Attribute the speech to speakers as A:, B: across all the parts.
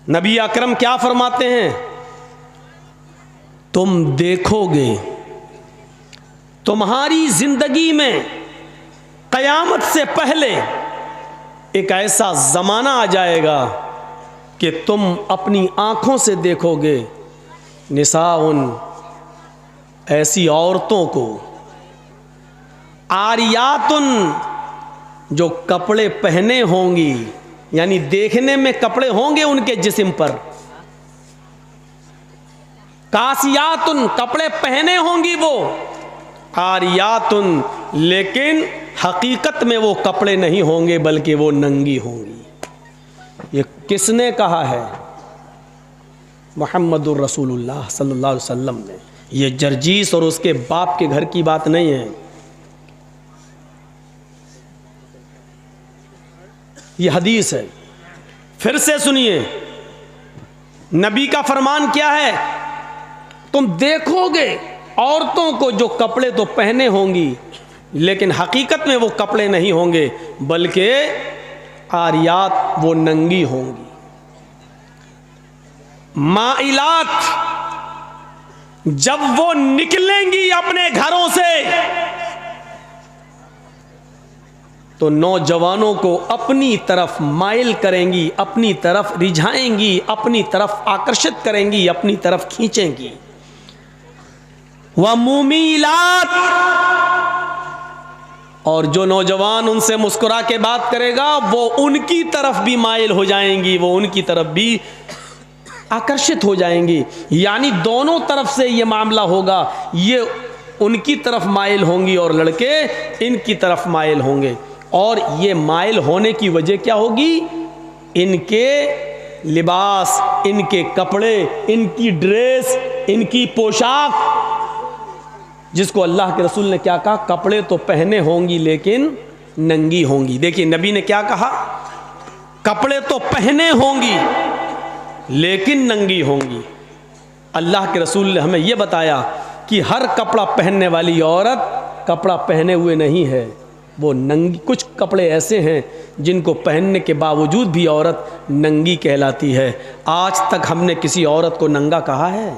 A: नबी अकरम क्या फरमाते हैं, तुम देखोगे तुम्हारी जिंदगी में क़यामत से पहले एक ऐसा ज़माना आ जाएगा कि तुम अपनी आँखों से देखोगे निसाउन, ऐसी औरतों को, आरियातुन, जो कपड़े पहने होंगी, यानी देखने में कपड़े होंगे उनके जिस्म पर, कासियातुन, कपड़े पहने होंगी वो, आरियातुन, लेकिन हकीकत में वो कपड़े नहीं होंगे बल्कि वो नंगी होंगी। ये किसने कहा है? मुहम्मदुर रसूलुल्लाह सल्लल्लाहु अलैहि वसल्लम ने। ये जर्जीस और उसके बाप के घर की बात नहीं है, ये हदीस है। फिर से सुनिए, नबी का फरमान क्या है, तुम देखोगे औरतों को जो कपड़े तो पहने होंगी लेकिन हकीकत में वो कपड़े नहीं होंगे बल्कि आरियात, वो नंगी होंगी। माइलात, जब वो निकलेंगी अपने घरों से तो नौजवानों को अपनी तरफ माइल करेंगी, अपनी तरफ रिझाएंगी, अपनी तरफ आकर्षित करेंगी, अपनी तरफ खींचेंगी। व मुमीलात, और जो नौजवान उनसे मुस्कुरा के बात करेगा वो उनकी तरफ भी माइल हो जाएंगी, वो उनकी तरफ भी आकर्षित हो जाएंगी। यानी दोनों तरफ से ये मामला होगा, ये उनकी तरफ माइल होंगी और लड़के इनकी तरफ माइल होंगे। और ये माइल होने की वजह क्या होगी? इनके लिबास, इनके कपड़े, इनकी ड्रेस, इनकी पोशाक, जिसको अल्लाह के रसूल ने क्या कहा, कपड़े तो पहने होंगी लेकिन नंगी होंगी। देखिए नबी ने क्या कहा, कपड़े तो पहने होंगी लेकिन नंगी होंगी। अल्लाह के रसूल ने हमें यह बताया कि हर कपड़ा पहनने वाली औरत कपड़ा पहने हुए नहीं है, वो नंगी। कुछ कपड़े ऐसे हैं जिनको पहनने के बावजूद भी औरत नंगी कहलाती है। आज तक हमने किसी औरत को नंगा कहा है?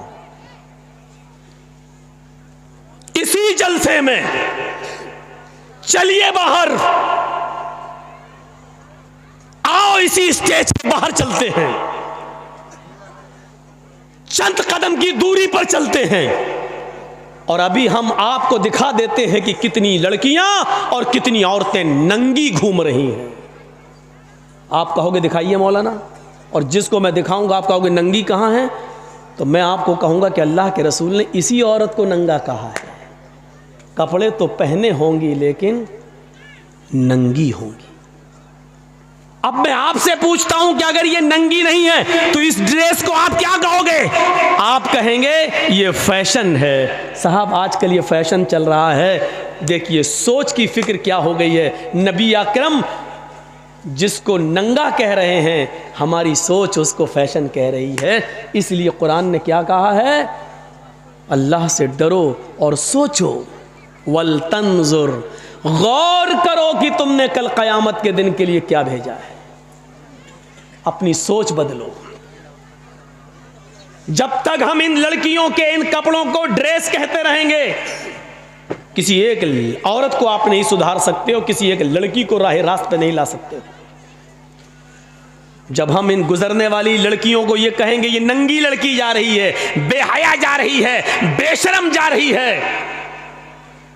A: इसी जलसे में चलिए बाहर, आओ इसी स्टेज के बाहर चलते हैं, चंद कदम की दूरी पर चलते हैं और अभी हम आपको दिखा देते हैं कि कितनी लड़कियां और कितनी औरतें नंगी घूम रही हैं। आप कहोगे दिखाइए मौलाना, और जिसको मैं दिखाऊंगा आप कहोगे नंगी कहां है, तो मैं आपको कहूंगा कि अल्लाह के रसूल ने इसी औरत को नंगा कहा है। कपड़े तो पहने होंगी लेकिन नंगी होंगी। अब मैं आपसे पूछता हूं कि अगर ये नंगी नहीं है तो इस ड्रेस को आप क्या कहोगे? आप कहेंगे ये फैशन है। साहब आजकल ये फैशन चल रहा है। देखिए सोच की फिक्र क्या हो गई है। नबी अकरम जिसको नंगा कह रहे हैं, हमारी सोच उसको फैशन कह रही है। इसलिए कुरान ने क्या कहा है, अल्लाह से डरो और सोचो, वल तंजुर, गौर करो कि तुमने कल क़यामत के दिन के लिए क्या भेजा है। अपनी सोच बदलो। जब तक हम इन लड़कियों के इन कपड़ों को ड्रेस कहते रहेंगे, किसी एक औरत को आप नहीं सुधार सकते हो, किसी एक लड़की को राह रास्त पे नहीं ला सकते हो। जब हम इन गुजरने वाली लड़कियों को ये कहेंगे ये नंगी लड़की जा रही है, बेहया जा रही है, बेशरम जा रही है,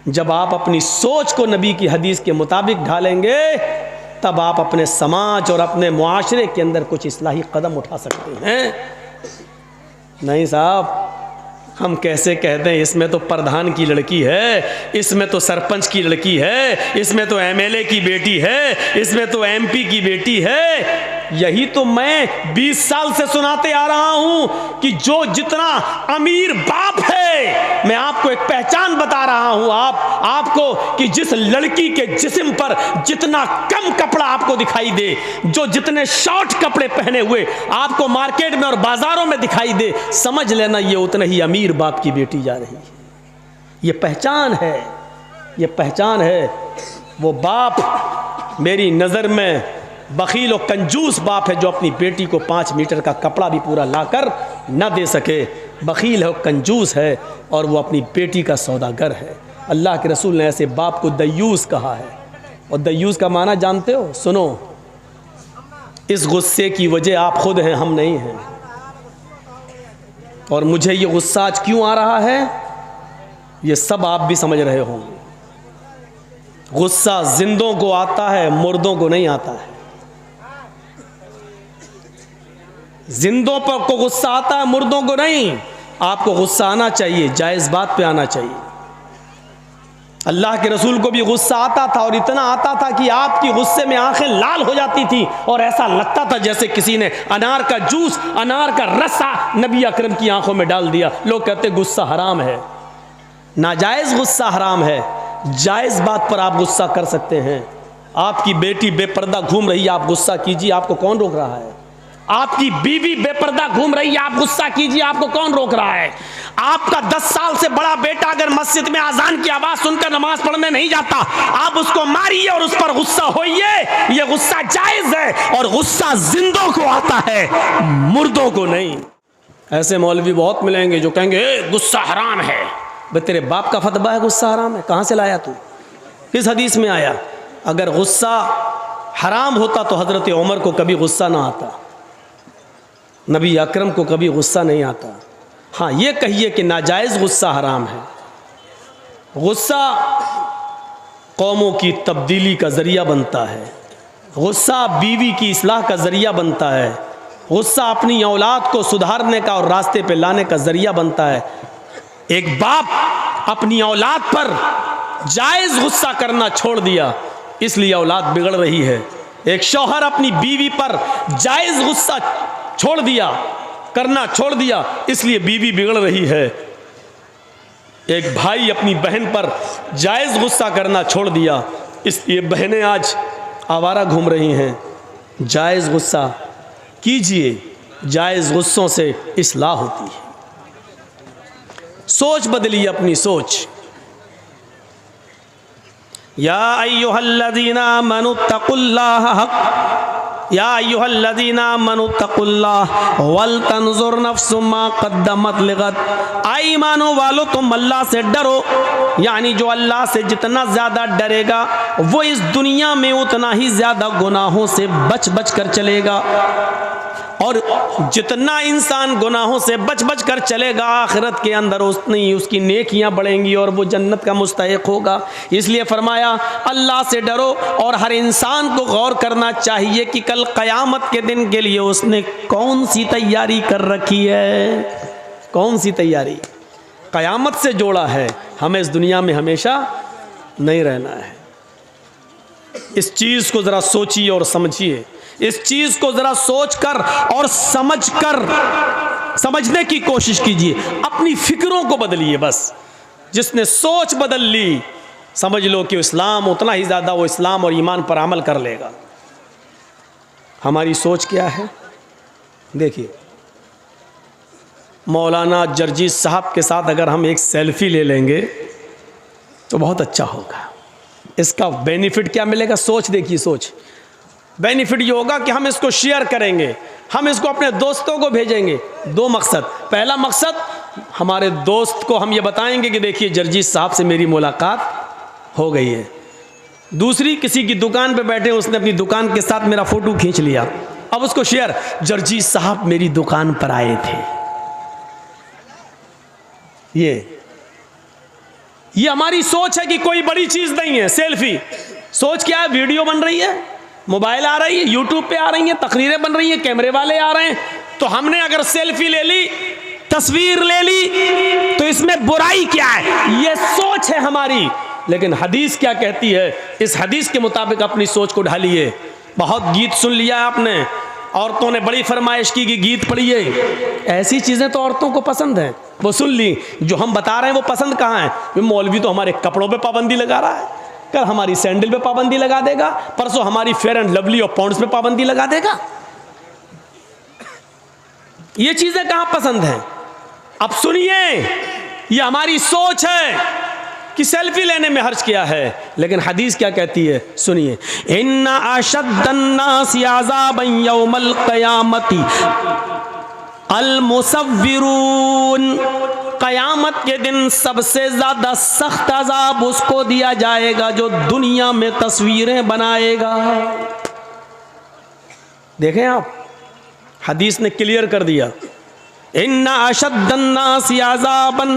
A: जब आप अपनी सोच को नबी की हदीस के मुताबिक ढालेंगे तब आप अपने समाज और अपने मुआशरे के अंदर कुछ इस्लाही कदम उठा सकते हैं। नहीं साहब, हम कैसे कहते हैं इसमें तो प्रधान की लड़की है, इसमें तो सरपंच की लड़की है, इसमें तो एमएलए की बेटी है, इसमें तो एमपी की बेटी है। यही तो मैं 20 साल से सुनाते आ रहा हूं कि जो जितना अमीर बाप है, मैं आपको एक पहचान बता रहा हूं आपको कि जिस लड़की के जिस्म पर जितना कम कपड़ा आपको दिखाई दे, जो जितने शॉर्ट कपड़े पहने हुए आपको मार्केट में और बाजारों में दिखाई दे, समझ लेना ये उतना ही अमीर बाप की बेटी जा रही है। ये पहचान है, ये पहचान है। वो बाप मेरी नज़र में बखील और कंजूस बाप है जो अपनी बेटी को 5 मीटर का कपड़ा भी पूरा लाकर न दे सके। बखील है, कंजूस है और वो अपनी बेटी का सौदागर है। अल्लाह के रसूल ने ऐसे बाप को दयूस कहा है। और दयूस का माना जानते हो? सुनो, इस गुस्से की वजह आप खुद हैं, हम नहीं हैं। और मुझे ये गुस्सा आज क्यों आ रहा है, ये सब आप भी समझ रहे होंगे। गुस्सा जिंदों को आता है, मुर्दों को नहीं आता है। जिंदों पर को गुस्सा आता है, मुर्दों को नहीं। आपको गुस्सा आना चाहिए, जायज़ बात पे आना चाहिए। अल्लाह के रसूल को भी गुस्सा आता था और इतना आता था कि आपकी गुस्से में आंखें लाल हो जाती थी और ऐसा लगता था जैसे किसी ने अनार का जूस, अनार का रसा नबी अकरम की आंखों में डाल दिया। लोग कहते गुस्सा हराम है, नाजायज़ गुस्सा हराम है। जायज़ बात पर आप गुस्सा कर सकते हैं। आपकी बेटी बेपर्दा घूम रही है, आप गुस्सा कीजिए, आपको कौन रोक रहा है? आपकी बीवी बेपर्दा घूम रही है, आप गुस्सा कीजिए, आपको कौन रोक रहा है? आपका 10 साल से बड़ा बेटा अगर मस्जिद में अजान की आवाज सुनकर नमाज पढ़ने नहीं जाता, आप उसको मारिए और उस पर गुस्सा होइए। यह गुस्सा जायज है और गुस्सा जिंदों को आता है, मुर्दों को नहीं। ऐसे मौलवी बहुत मिलेंगे जो कहेंगे गुस्सा हराम है। भाई तेरे बाप का फतवा है गुस्सा हराम है? कहां से लाया तू? किस हदीस में आया? अगर गुस्सा हराम होता तो हजरत उमर को कभी गुस्सा ना आता, नबी अकरम को कभी गुस्सा नहीं आता। हाँ, ये कहिए कि नाजायज़ गुस्सा हराम है। गुस्सा कौमों की तब्दीली का ज़रिया बनता है, गुस्सा बीवी की इस्लाह का ज़रिया बनता है, गुस्सा अपनी औलाद को सुधारने का और रास्ते पे लाने का ज़रिया बनता है। एक बाप अपनी औलाद पर जायज़ गुस्सा करना छोड़ दिया, इसलिए औलाद बिगड़ रही है। एक शौहर अपनी बीवी पर जायज़ गुस्सा छोड़ दिया, करना छोड़ दिया, इसलिए बीवी बिगड़ रही है। एक भाई अपनी बहन पर जायज़ गुस्सा करना छोड़ दिया, इसलिए बहनें आज आवारा घूम रही हैं। जायज़ गुस्सा कीजिए, जायज़ गुस्सों से इस्लाह होती है। सोच बदलिए, अपनी सोच। या अय्युहल्लज़ीना आमनुत्तकुल्लाह हक़, या अय्युहल्लज़ीना आमनुत्तकुल्लाह वल तंजुर नफ्सुम मा क़द्दमत लिग़द। आई ईमानो वालो, तुम अल्लाह से डरो, यानी जो अल्लाह से जितना ज़्यादा डरेगा वो इस दुनिया में उतना ही ज़्यादा गुनाहों से बच बच कर चलेगा, और जितना इंसान गुनाहों से बच बच कर चलेगा आखिरत के अंदर उतनी ही उसकी नेकियां बढ़ेंगी और वो जन्नत का मुस्तहिक होगा। इसलिए फरमाया अल्लाह से डरो, और हर इंसान को गौर करना चाहिए कि कल क़यामत के दिन के लिए उसने कौन सी तैयारी कर रखी है। कौन सी तैयारी? क़यामत से जोड़ा है। हमें इस दुनिया में हमेशा नहीं रहना है। इस चीज़ को ज़रा सोचिए और समझिए। इस चीज़ को ज़रा सोचकर और समझने की कोशिश कीजिए। अपनी फिक्रों को बदलिए। बस जिसने सोच बदल ली, समझ लो कि इस्लाम उतना ही ज़्यादा वो इस्लाम और ईमान पर अमल कर लेगा। हमारी सोच क्या है? देखिए, मौलाना जर्जी साहब के साथ अगर हम एक सेल्फी ले लेंगे तो बहुत अच्छा होगा। इसका बेनिफिट क्या मिलेगा? सोच देखिए, सोच। बेनिफिट ये होगा कि हम इसको शेयर करेंगे, हम इसको अपने दोस्तों को भेजेंगे। 2 मकसद। पहला मकसद, हमारे दोस्त को हम ये बताएंगे कि देखिए जर्जीस साहब से मेरी मुलाकात हो गई है। दूसरी, किसी की दुकान पे बैठे, उसने अपनी दुकान के साथ मेरा फ़ोटो खींच लिया, अब उसको शेयर, जर्जीस साहब मेरी दुकान पर आए थे। ये हमारी सोच है कि कोई बड़ी चीज़ नहीं है सेल्फी। सोच क्या है? वीडियो बन रही है, मोबाइल आ रही है, यूट्यूब पे आ रही है, तकरीरें बन रही हैं, कैमरे वाले आ रहे हैं, तो हमने अगर सेल्फी ले ली, तस्वीर ले ली, तो इसमें बुराई क्या है? ये सोच है हमारी। लेकिन हदीस क्या कहती है? इस हदीस के मुताबिक अपनी सोच को ढालिए। बहुत गीत सुन लिया आपने, औरतों ने बड़ी फरमाइश की कि गीत पढ़िए। ऐसी चीज़ें तो औरतों को पसंद हैं, वो सुन ली। जो हम बता रहे हैं वो पसंद कहाँ है? मौलवी तो हमारे कपड़ों पे पाबंदी लगा रहा है, कल हमारी सैंडल पे पाबंदी लगा देगा, परसों हमारी फेयर एंड लवली और पॉन्ड्स पे पाबंदी लगा देगा। ये चीज़ें कहाँ पसंद हैं? अब सुनिए, ये हमारी सोच है कि सेल्फी लेने में हर्ज क्या है। लेकिन हदीस क्या कहती है, सुनिए। इन्ना अशद्दन्नासि अज़ाबन यौमल क़यामति अल मुसव्विरून, क़यामत के दिन सबसे ज़्यादा सख्त अज़ाब उसको दिया जाएगा जो दुनिया में तस्वीरें बनाएगा। देखें आप, हदीस ने क्लियर कर दिया। इन्ना अशद्दन्नासि अज़ाबन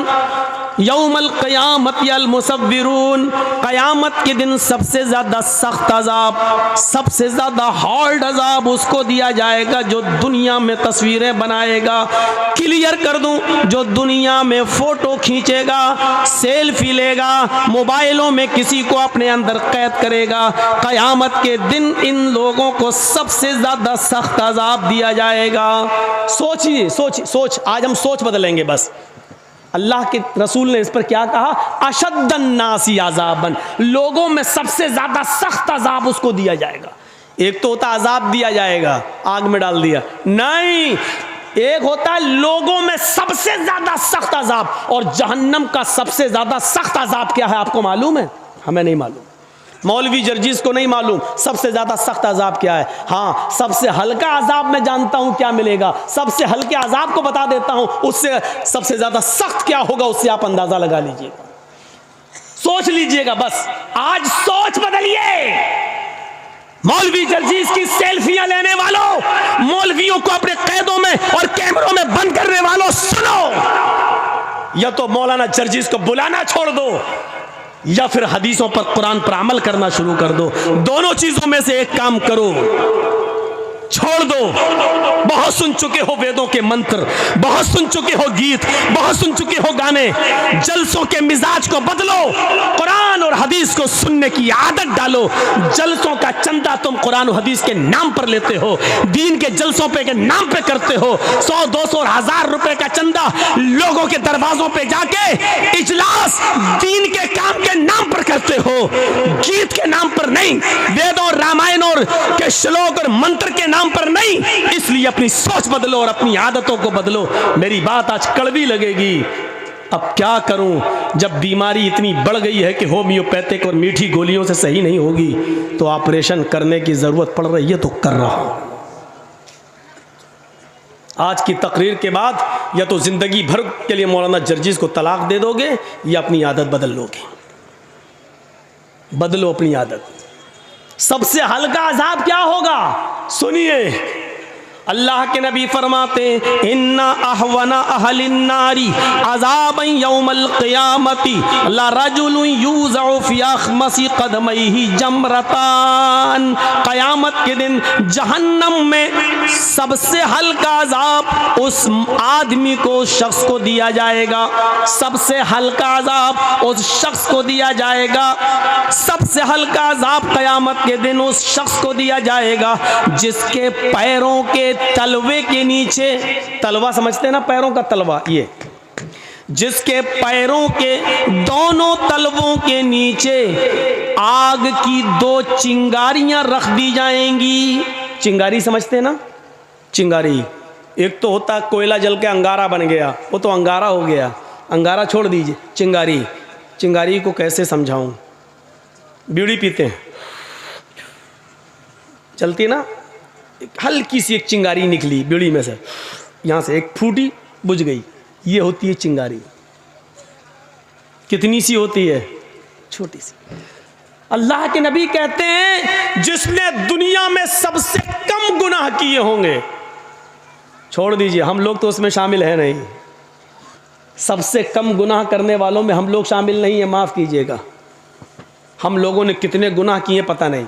A: यौमल क़यामति अल मुसव्विरून, क़यामत के दिन सबसे ज़्यादा सख्त अज़ाब, सबसे ज़्यादा हार्ड अज़ाब उसको दिया जाएगा जो दुनिया में तस्वीरें बनाएगा। क्लियर कर दूं, जो दुनिया में फ़ोटो खींचेगा, सेल्फी लेगा, मोबाइलों में किसी को अपने अंदर कैद करेगा, क़यामत के दिन इन लोगों को सबसे ज़्यादा सख्त अज़ाब दिया जाएगा। सोचिए, सोच, आज हम सोच बदलेंगे बस। अल्लाह के रसूल ने इस पर क्या कहा, अशद्दन्नासी अज़ाबन, लोगों में सबसे ज्यादा सख्त अज़ाब उसको दिया जाएगा। एक तो होता अज़ाब दिया जाएगा, आग में डाल दिया, नहीं, एक होता है लोगों में सबसे ज्यादा सख्त अज़ाब। और जहन्नम का सबसे ज्यादा सख्त अज़ाब क्या है आपको मालूम है? हमें नहीं मालूम, मौलवी जर्जीस को नहीं मालूम सबसे ज्यादा सख्त अज़ाब क्या है। हाँ, सबसे हल्का अज़ाब मैं जानता हूं क्या मिलेगा, सबसे हल्के अज़ाब को बता देता हूं, उससे सबसे ज्यादा सख्त क्या होगा उससे आप अंदाजा लगा लीजिएगा, सोच लीजिएगा बस। आज सोच बदलिए। मौलवी जर्जीस की सेल्फियां लेने वालों, मौलवियों को अपने कैदों में और कैमरों में बंद करने वालों, सुनो, या तो मौलाना जर्जीस को बुलाना छोड़ दो या फिर हदीसों पर, कुरान पर अमल करना शुरू कर दो। दोनों चीजों में से एक काम करो, छोड़ दो। बहुत सुन चुके हो वेदों के मंत्र, बहुत सुन चुके हो गीत, बहुत सुन चुके हो गाने। जलसों के मिजाज को बदलो, कुरान और हदीस को सुनने की आदत डालो। जलसों का चंदा तुम कुरान और हदीस के नाम पर लेते हो, दीन के जलसों पे के नाम पे करते हो। 100, 200 और 1000 रुपए का चंदा लोगों के दरवाजों पे जाके इजलास दीन के काम के नाम पर करते हो, गीत के नाम पर नहीं, वेद और रामायण और के श्लोक और मंत्र के नाम पर नहीं। इसलिए अपनी सोच बदलो और अपनी आदतों को बदलो। मेरी बात आज कड़वी लगेगी, अब क्या करूं, जब बीमारी इतनी बढ़ गई है कि होम्योपैथिक और मीठी गोलियों से सही नहीं होगी तो ऑपरेशन करने की जरूरत पड़ रही है, तो कर रहा हूं। आज की तकरीर के बाद या तो जिंदगी भर के लिए मौलाना जर्जीस को तलाक दे दोगे या अपनी आदत बदल लोगे। बदलो अपनी आदत। सबसे हल्का अज़ाब क्या होगा, सुनिए। अल्लाह के नबी फरमाते इन्ना अहवना अहलिन्नारी अज़ाबन यौमल क़ियामती ला रजुलुन यूज़अ फ़ी अख़मसी क़दमैहि जमरतान। क़यामत के दिन जहन्नम में सबसे हल्का अज़ाब उस आदमी को, उस शख्स को दिया जाएगा। सबसे हल्का अज़ाब उस शख्स को दिया जाएगा। सबसे हल्का अज़ाब क़यामत के दिन उस शख्स को दिया जाएगा जिसके पैरों के तलवे के नीचे, तलवा समझते हैं ना, पैरों का तलवा, ये जिसके पैरों के दोनों तलवों के नीचे आग की 2 चिंगारियां रख दी जाएंगी। चिंगारी समझते हैं ना, चिंगारी। एक तो होता कोयला जल के अंगारा बन गया, वो तो अंगारा हो गया, अंगारा छोड़ दीजिए। चिंगारी, चिंगारी को कैसे समझाऊं, बीड़ी पीते हैं, चलती ना, हल्की सी एक चिंगारी निकली बीड़ी में से, यहाँ से एक फूटी, बुझ गई, ये होती है चिंगारी। कितनी सी होती है, छोटी सी। अल्लाह के नबी कहते हैं जिसने दुनिया में सबसे कम गुनाह किए होंगे, छोड़ दीजिए हम लोग तो उसमें शामिल है नहीं, सबसे कम गुनाह करने वालों में हम लोग शामिल नहीं है, माफ़ कीजिएगा। हम लोगों ने कितने गुनाह किए पता नहीं।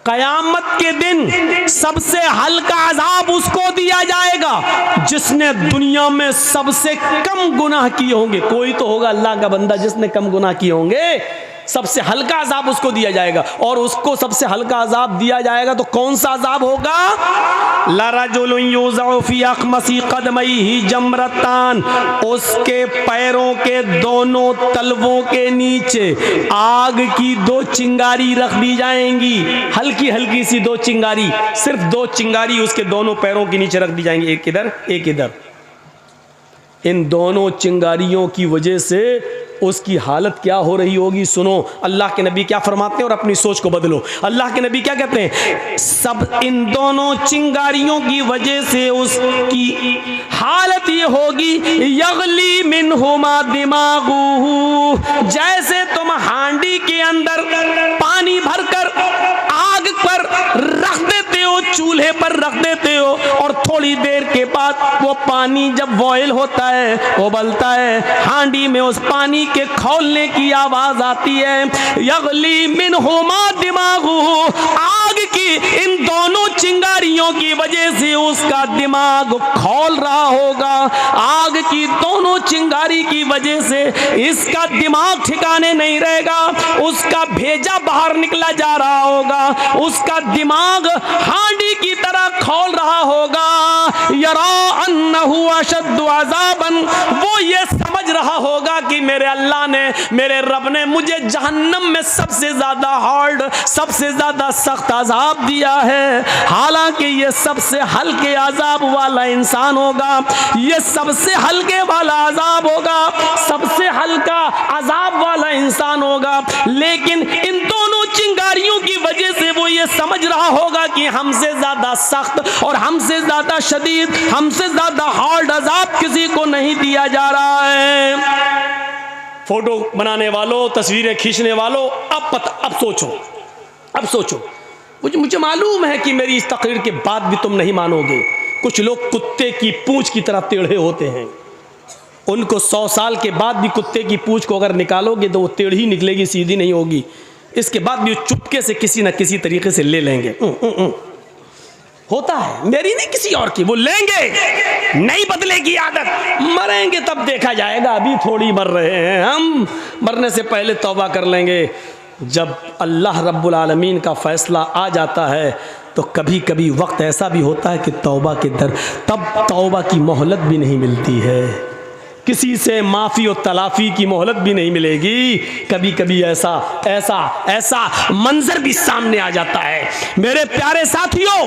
A: कयामत के दिन सबसे हल्का अज़ाब उसको दिया जाएगा जिसने दुनिया में सबसे कम गुनाह किए होंगे। कोई तो होगा अल्लाह का बंदा जिसने कम गुनाह किए होंगे, सबसे हल्का अज़ाब उसको दिया जाएगा। और उसको सबसे हल्का अज़ाब दिया जाएगा तो कौन सा अज़ाब होगा, लरजुलुन युज़अ फ़ी अख़मसी क़दमैहि जमरतान, उसके पैरों के दोनों तलवों के नीचे आग की 2 चिंगारी रख दी जाएंगी। हल्की हल्की सी 2 चिंगारी, सिर्फ 2 चिंगारी उसके दोनों पैरों के नीचे रख दी जाएंगी, एक इधर एक इधर। इन दोनों चिंगारियों की वजह से उसकी हालत क्या हो रही होगी। सुनो अल्लाह के नबी क्या फरमाते हैं और अपनी सोच को बदलो। अल्लाह के नबी क्या कहते हैं, सब इन दोनों चिंगारियों की वजह से उसकी हालत ये होगी, यगली मिनहुमा दिमागुहु, जैसे तुम हांडी के अंदर पानी भरकर आग पर रख देते हो, चूल्हे पर रख देते हो, और थोड़ी देर के बाद वो पानी जब बॉयल होता है, उबलता है, हांडी में उस पानी के खौलने की आवाज आती है, यगली मिनहुमा दिमागुहु, आग की इन दोनों चिंगारियों की वजह से उसका दिमाग खौल रहा होगा। आग की दोनों चिंगारी की वजह से इसका दिमाग ठिकाने नहीं रहेगा, उसका भेजा बाहर निकला जा रहा होगा, उसका दिमाग हांडी की तरह खौल रहा होगा। यरा अन्नहु अशद्दु अज़ाबन, वो ये समझ रहा होगा कि मेरे अल्लाह ने, मेरे रब ने मुझे जहन्नम में सबसे ज्यादा हार्ड, सबसे ज्यादा सख्त अजाब दिया है। हालांकि ये सबसे हल्के अजाब वाला इंसान होगा, ये सबसे हल्के वाला अजाब होगा, सबसे हल्का अजाब वाला इंसान होगा, लेकिन इन दोनों चिंगारियों की वजह से वो ये समझ रहा होगा कि हमसे ज्यादा सख्त और हमसे ज्यादा शदीद, हमसे ज्यादा हार्ड अजाब किसी को नहीं दिया जा रहा है। फोटो बनाने वालों, तस्वीरें खींचने वालों, अब सोचो, मुझे मालूम है कि मेरी इस तकरीर के बाद भी तुम नहीं मानोगे। कुछ लोग कुत्ते की पूंछ की तरह टेढ़े होते हैं, उनको 100 साल के बाद भी कुत्ते की पूंछ को अगर निकालोगे तो वो टेढ़ी निकलेगी, सीधी नहीं होगी। इसके बाद भी चुपके से किसी न किसी तरीके से ले लेंगे। होता है, मेरी नहीं किसी और की, वो लेंगे, नहीं बदलेगी आदत। मरेंगे तब देखा जाएगा, अभी थोड़ी मर रहे हैं हम, मरने से पहले तौबा कर लेंगे। जब अल्लाह रब्बुल आलमीन का फैसला आ जाता है तो कभी कभी वक्त ऐसा भी होता है कि तौबा के दर, तब तौबा की मोहलत भी नहीं मिलती है, किसी से माफ़ी और तलाफ़ी की मोहलत भी नहीं मिलेगी। कभी कभी ऐसा मंजर भी सामने आ जाता है। मेरे प्यारे साथियों,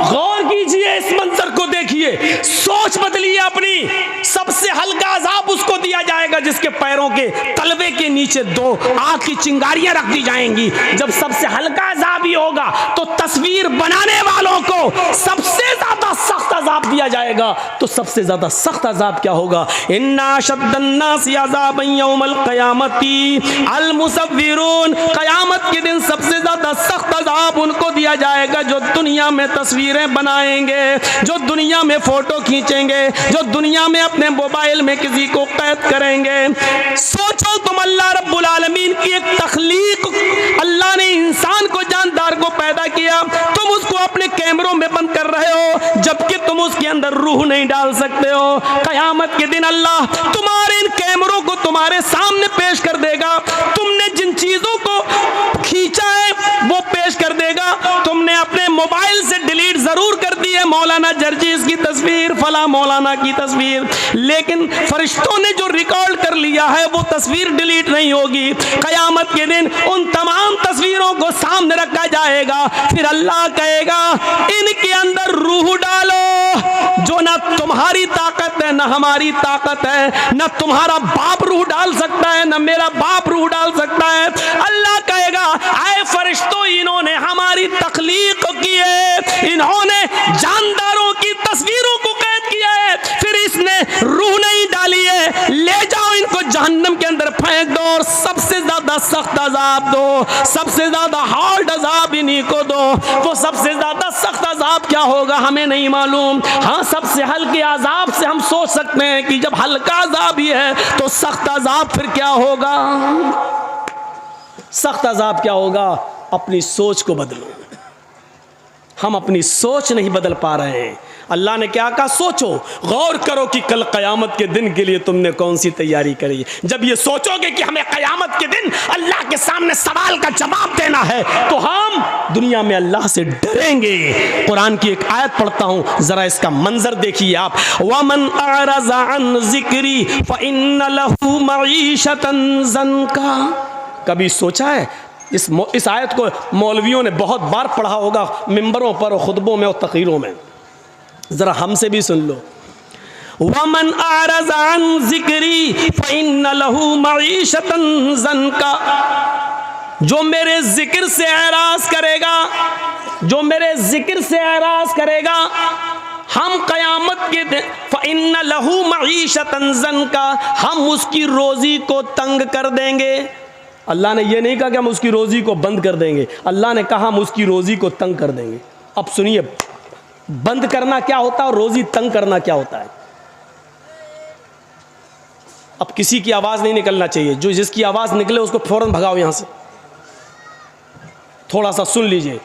A: गौर कीजिए, इस मंजर को देखिए, सोच बदलिए अपनी। सबसे हल्का अजाब उसको दिया जाएगा जिसके पैरों के तलवे के नीचे 2 आग की चिंगारियां रख दी जाएंगी। जब सबसे हल्का अजाब ही होगा तो तस्वीर बनाने वालों को सबसे ज्यादा सख्त अजाब दिया जाएगा। तो सबसे ज्यादा सख्त अजाब क्या होगा? इन्ना शद्दन्नासी अज़ाबन यौमल क़यामती अल मुसव्विरून, क़यामत के दिन सबसे ज्यादा सख्त अजाब उनको दिया जाएगा जो दुनिया में तस्वीरें बनाएंगे, जो दुनिया में फोटो खींचेंगे, जो दुनिया में अपने मोबाइल में किसी को कैद करेंगे। सोचो तुम, अल्लाह रब्बुल आलमीन की एक तख्लीक, अल्लाह ने इंसान को, जानदार को पैदा किया, तुम उसको अपने कैमरों में बंद कर रहे हो जबकि तुम उसके अंदर रूह नहीं डाल सकते हो। क़यामत के दिन अल्लाह तुम्हारे इन कैमरों को तुम्हारे सामने पेश कर देगा, तुमने जिन चीजों को खींचा है वो पेश कर देगा। तुमने अपने मोबाइल से डिलीट जरूर कर दी है मौलाना जर्जीस की तस्वीर, फला मौलाना की तस्वीर, लेकिन फरिश्तों ने जो रिकॉर्ड कर लिया है वो तस्वीर डिलीट नहीं होगी। क़यामत के दिन उन तमाम तस्वीरों को सामने रखा जाएगा, फिर अल्लाह कहेगा इनके अंदर रूह डालो, जो ना तुम्हारी ताकत है ना हमारी ताकत है, ना तुम्हारा बाप रूह डाल सकता है ना मेरा बाप रूह डाल सकता है। अल्लाह कहेगा आए फरिश्तों, इन्होंने हमारी तख्लीक की है, इन्होंने जानदारों की तस्वीरों को कैद किया है, फिर इसने रूह नहीं डाली है, ले जाओ इनको जहन्नम के अंदर फेंक दो और सबसे ज्यादा सख्त अजाब दो, सबसे ज्यादा हार्ड अजाब इन्हीं को दो। वो सबसे ज्यादा सख्त अजाब क्या होगा हमें नहीं मालूम। हाँ, सबसे हल्के अजाब से हम सोच सकते हैं कि जब हल्का अजाब ही है तो सख्त अजाब फिर क्या होगा? सख्त अजाब क्या होगा? अपनी सोच को बदलो। हम अपनी सोच नहीं बदल पा रहे हैं। अल्लाह ने क्या कहा? सोचो, गौर करो कि कल क़यामत के दिन के लिए तुमने कौन सी तैयारी करी। जब ये सोचोगे कि हमें क़यामत के दिन अल्लाह के सामने सवाल का जवाब देना है तो हम दुनिया में अल्लाह से डरेंगे। कुरान की एक आयत पढ़ता हूँ, ज़रा इसका मंजर देखिए आप। वमन अअरज़ा अन ज़िक्री फ़इन्न लहू मईशतन ज़न्का। कभी सोचा है इस आयत को मौलवियों ने बहुत बार पढ़ा होगा मिंबरों पर, खुतबों में और तक़रीरों में। ज़रा हमसे भी सुन लो। वमन आरज़ अन ज़िक्री फ़इन्न लहू मईशतन ज़न्का, जो मेरे जिक्र से एराज़ करेगा, जो मेरे जिक्र से एराज़ करेगा, हम क़यामत के दिन फ़इन्न लहू मईशतन ज़न्का, हम उसकी रोज़ी को तंग कर देंगे। अल्लाह ने यह नहीं कहा कि हम उसकी रोज़ी को बंद कर देंगे, अल्लाह ने कहा हम उसकी रोज़ी को तंग कर देंगे। अब सुनिए, बंद करना क्या होता है और रोज़ी तंग करना क्या होता है। अब किसी की आवाज़ नहीं निकलना चाहिए, जो जिसकी आवाज़ निकले उसको फ़ौरन भगाओ यहाँ से। थोड़ा सा सुन लीजिए,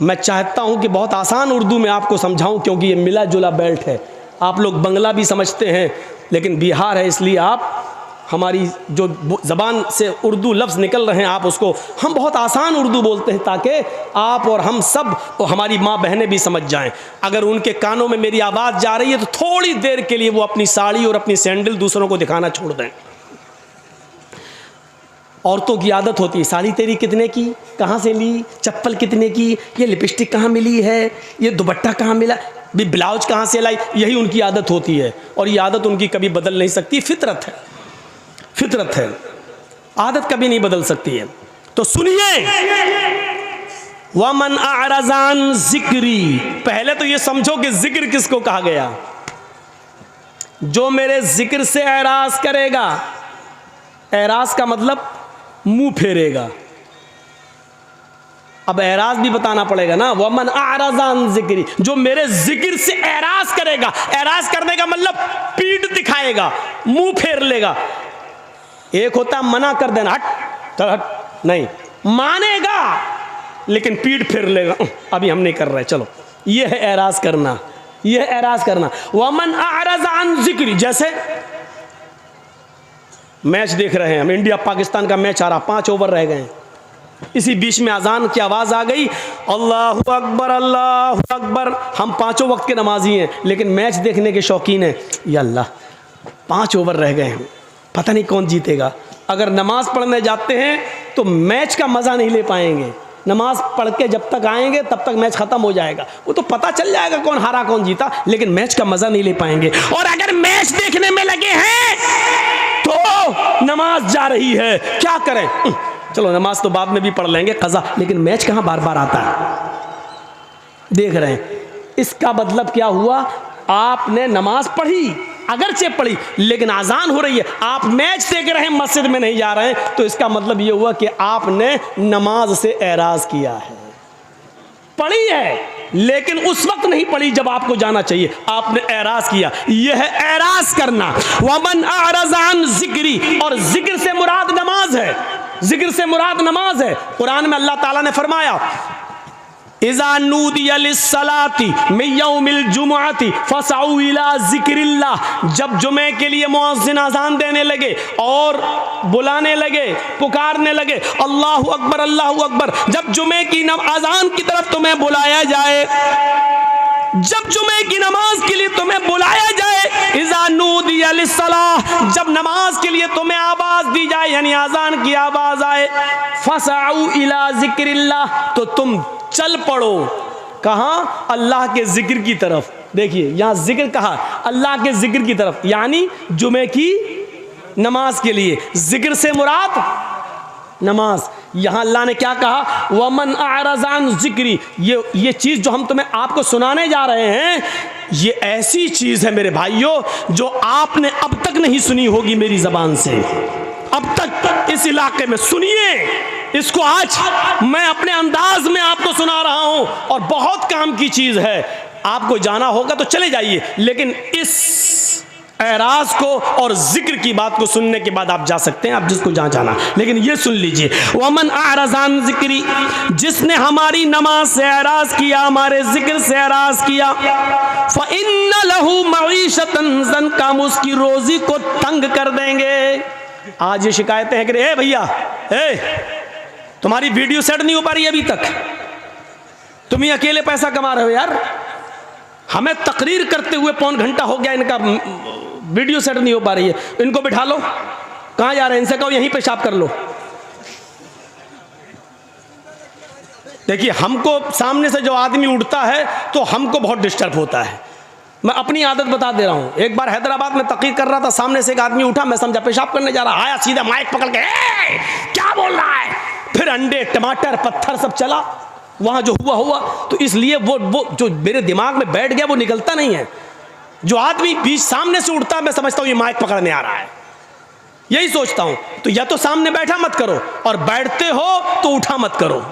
A: मैं चाहता हूँ कि बहुत आसान उर्दू में आपको समझाऊँ, क्योंकि ये मिला जुला बेल्ट है। आप लोग बंगला भी समझते हैं, लेकिन बिहार है, इसलिए आप हमारी जो ज़बान से उर्दू लफ्ज़ निकल रहे हैं आप उसको, हम बहुत आसान उर्दू बोलते हैं ताकि आप और हम सब और हमारी माँ बहनें भी समझ जाएं। अगर उनके कानों में मेरी आवाज़ जा रही है तो थोड़ी देर के लिए वो अपनी साड़ी और अपनी सैंडल दूसरों को दिखाना छोड़ दें। औरतों की आदत होती है, साड़ी तेरी कितने की, कहाँ से ली, चप्पल कितने की, ये लिपस्टिक कहाँ मिली है, ये दुपट्टा कहाँ मिला, भी ब्लाउज कहाँ से लाई, यही उनकी आदत होती है। और ये आदत उनकी कभी बदल नहीं सकती, फितरत है, फितरत है, आदत कभी नहीं बदल सकती है। तो सुनिए, वमन अअरज़ अन ज़िक्री, पहले तो ये समझो कि जिक्र किसको कहा गया। जो मेरे जिक्र से एराज़ करेगा, एराज़ का मतलब मुंह फेरेगा। अब एराज़ भी बताना पड़ेगा ना, वमन अअरज़ अन ज़िक्री, जो मेरे जिक्र से एराज़ करेगा। एराज़ करने का मतलब पीठ दिखाएगा, मुंह फेर लेगा। एक होता मना कर देना, हट चल हट, नहीं, मानेगा लेकिन पीठ फेर लेगा, अभी हम नहीं कर रहे, चलो। ये है एराज़ करना, ये है एराज़ करना। वमन अअरज़ अन ज़िक्री, जैसे मैच देख रहे हैं हम, इंडिया पाकिस्तान का मैच आ रहा, 5 ओवर रह गए हैं, इसी बीच में अजान की आवाज़ आ गई, अल्लाहु अकबर अल्लाहु अकबर। हम 5 वक्त के नमाजी हैं लेकिन मैच देखने के शौकीन हैं। या अल्लाह, 5 ओवर रह गए हैं, पता नहीं कौन जीतेगा। अगर नमाज पढ़ने जाते हैं तो मैच का मज़ा नहीं ले पाएंगे। नमाज पढ़ के जब तक आएंगे तब तक मैच ख़त्म हो जाएगा, वो तो पता चल जाएगा कौन हारा कौन जीता, लेकिन मैच का मज़ा नहीं ले पाएंगे। और अगर मैच देखने में लगे हैं तो नमाज जा रही है, क्या करें, चलो नमाज तो बाद में भी पढ़ लेंगे क़ज़ा, लेकिन मैच कहाँ बार बार आता है। देख रहे हैं, इसका मतलब क्या हुआ, आपने नमाज पढ़ी, अगरचे पढ़ी, लेकिन अजान हो रही है, आप मैच देख रहे हैं, मस्जिद में नहीं जा रहे हैं, तो इसका मतलब ये हुआ कि आपने नमाज से एराज़ किया है। पढ़ी है लेकिन उस वक्त नहीं पढ़ी जब आपको जाना चाहिए, आपने एराज़ किया। यह है एराज़ करना। वमन अअरज़ अन ज़िक्री, और जिक्र से मुराद नमाज है, जिक्र से मुराद नमाज है। कुरान में अल्लाह ताला ने फरमाया, इज़ा नूदिया लिस्सलाती मिन यौमिल जुमुअती फसअू इला ज़िक्रिल्लाह, जब जुमे के लिए मुअज़्ज़िन अज़ान देने लगे और बुलाने लगे, पुकारने लगे, अल्लाहु अकबर अल्लाहु अकबर, जब जुमे की अज़ान की तरफ तुम्हें बुलाया जाए, जब जुमे की नमाज के लिए तुम्हें बुलाया जाए, इज़ा नूदिया लिस्सलाह, जब नमाज के लिए तुम्हें आवाज़ दी जाए, यानी अज़ान की आवाज़ आए, फसअू इला ज़िक्रिल्लाह, तो तुम चल पड़ो, कहाँ, अल्लाह के जिक्र की तरफ। देखिए यहाँ जिक्र कहा, अल्लाह के जिक्र की तरफ, यानी जुमे की नमाज के लिए। जिक्र से मुराद नमाज। यहाँ अल्लाह ने क्या कहा, वमन अअरज़ अन ज़िक्री, ये चीज़ जो हम तुम्हें आपको सुनाने जा रहे हैं, ये ऐसी चीज़ है मेरे भाइयों जो आपने अब तक नहीं सुनी होगी मेरी ज़बान से, अब तक इस इलाके में। सुनिए इसको, आज मैं अपने अंदाज में आपको सुना रहा हूं और बहुत काम की चीज़ है। आपको जाना होगा तो चले जाइए, लेकिन इस एराज़ को और जिक्र की बात को सुनने के बाद आप जा सकते हैं, आप जिसको जहाँ जाना, लेकिन ये सुन लीजिए, वमन अअरज़ अन ज़िक्री, जिसने हमारी नमाज से एराज़ किया, हमारे जिक्र से एराज़ किया, फ़इन्न लहू मईशतन ज़न्का, हम उसकी रोज़ी को तंग कर देंगे। आज ये शिकायतें हैं कि ए भैया, तुम्हारी वीडियो सेट नहीं हो पा रही अभी तक, तुम ही अकेले पैसा कमा रहे हो यार, हमें तकरीर करते हुए 1.25 घंटा हो गया, इनका वीडियो सेट नहीं हो पा रही है, इनको बिठा लो, कहाँ जा रहे हैं, इनसे कहो यहीं पेशाब कर लो। देखिए हमको सामने से जो आदमी उठता है तो हमको बहुत डिस्टर्ब होता है, मैं अपनी आदत बता दे रहा हूं। एक बार हैदराबाद में तकरीर कर रहा था, सामने से एक आदमी उठा, मैं समझा पेशाब करने जा रहा, आया सीधा माइक पकड़ के क्या बोल रहा है, फिर अंडे टमाटर पत्थर सब चला वहां, जो हुआ। तो इसलिए वो जो मेरे दिमाग में बैठ गया वो निकलता नहीं है। जो आदमी बीच सामने से उठता है मैं समझता हूं ये माइक पकड़ने आ रहा है, यही सोचता हूं। तो या तो सामने बैठा मत करो, और बैठते हो तो उठा मत करो।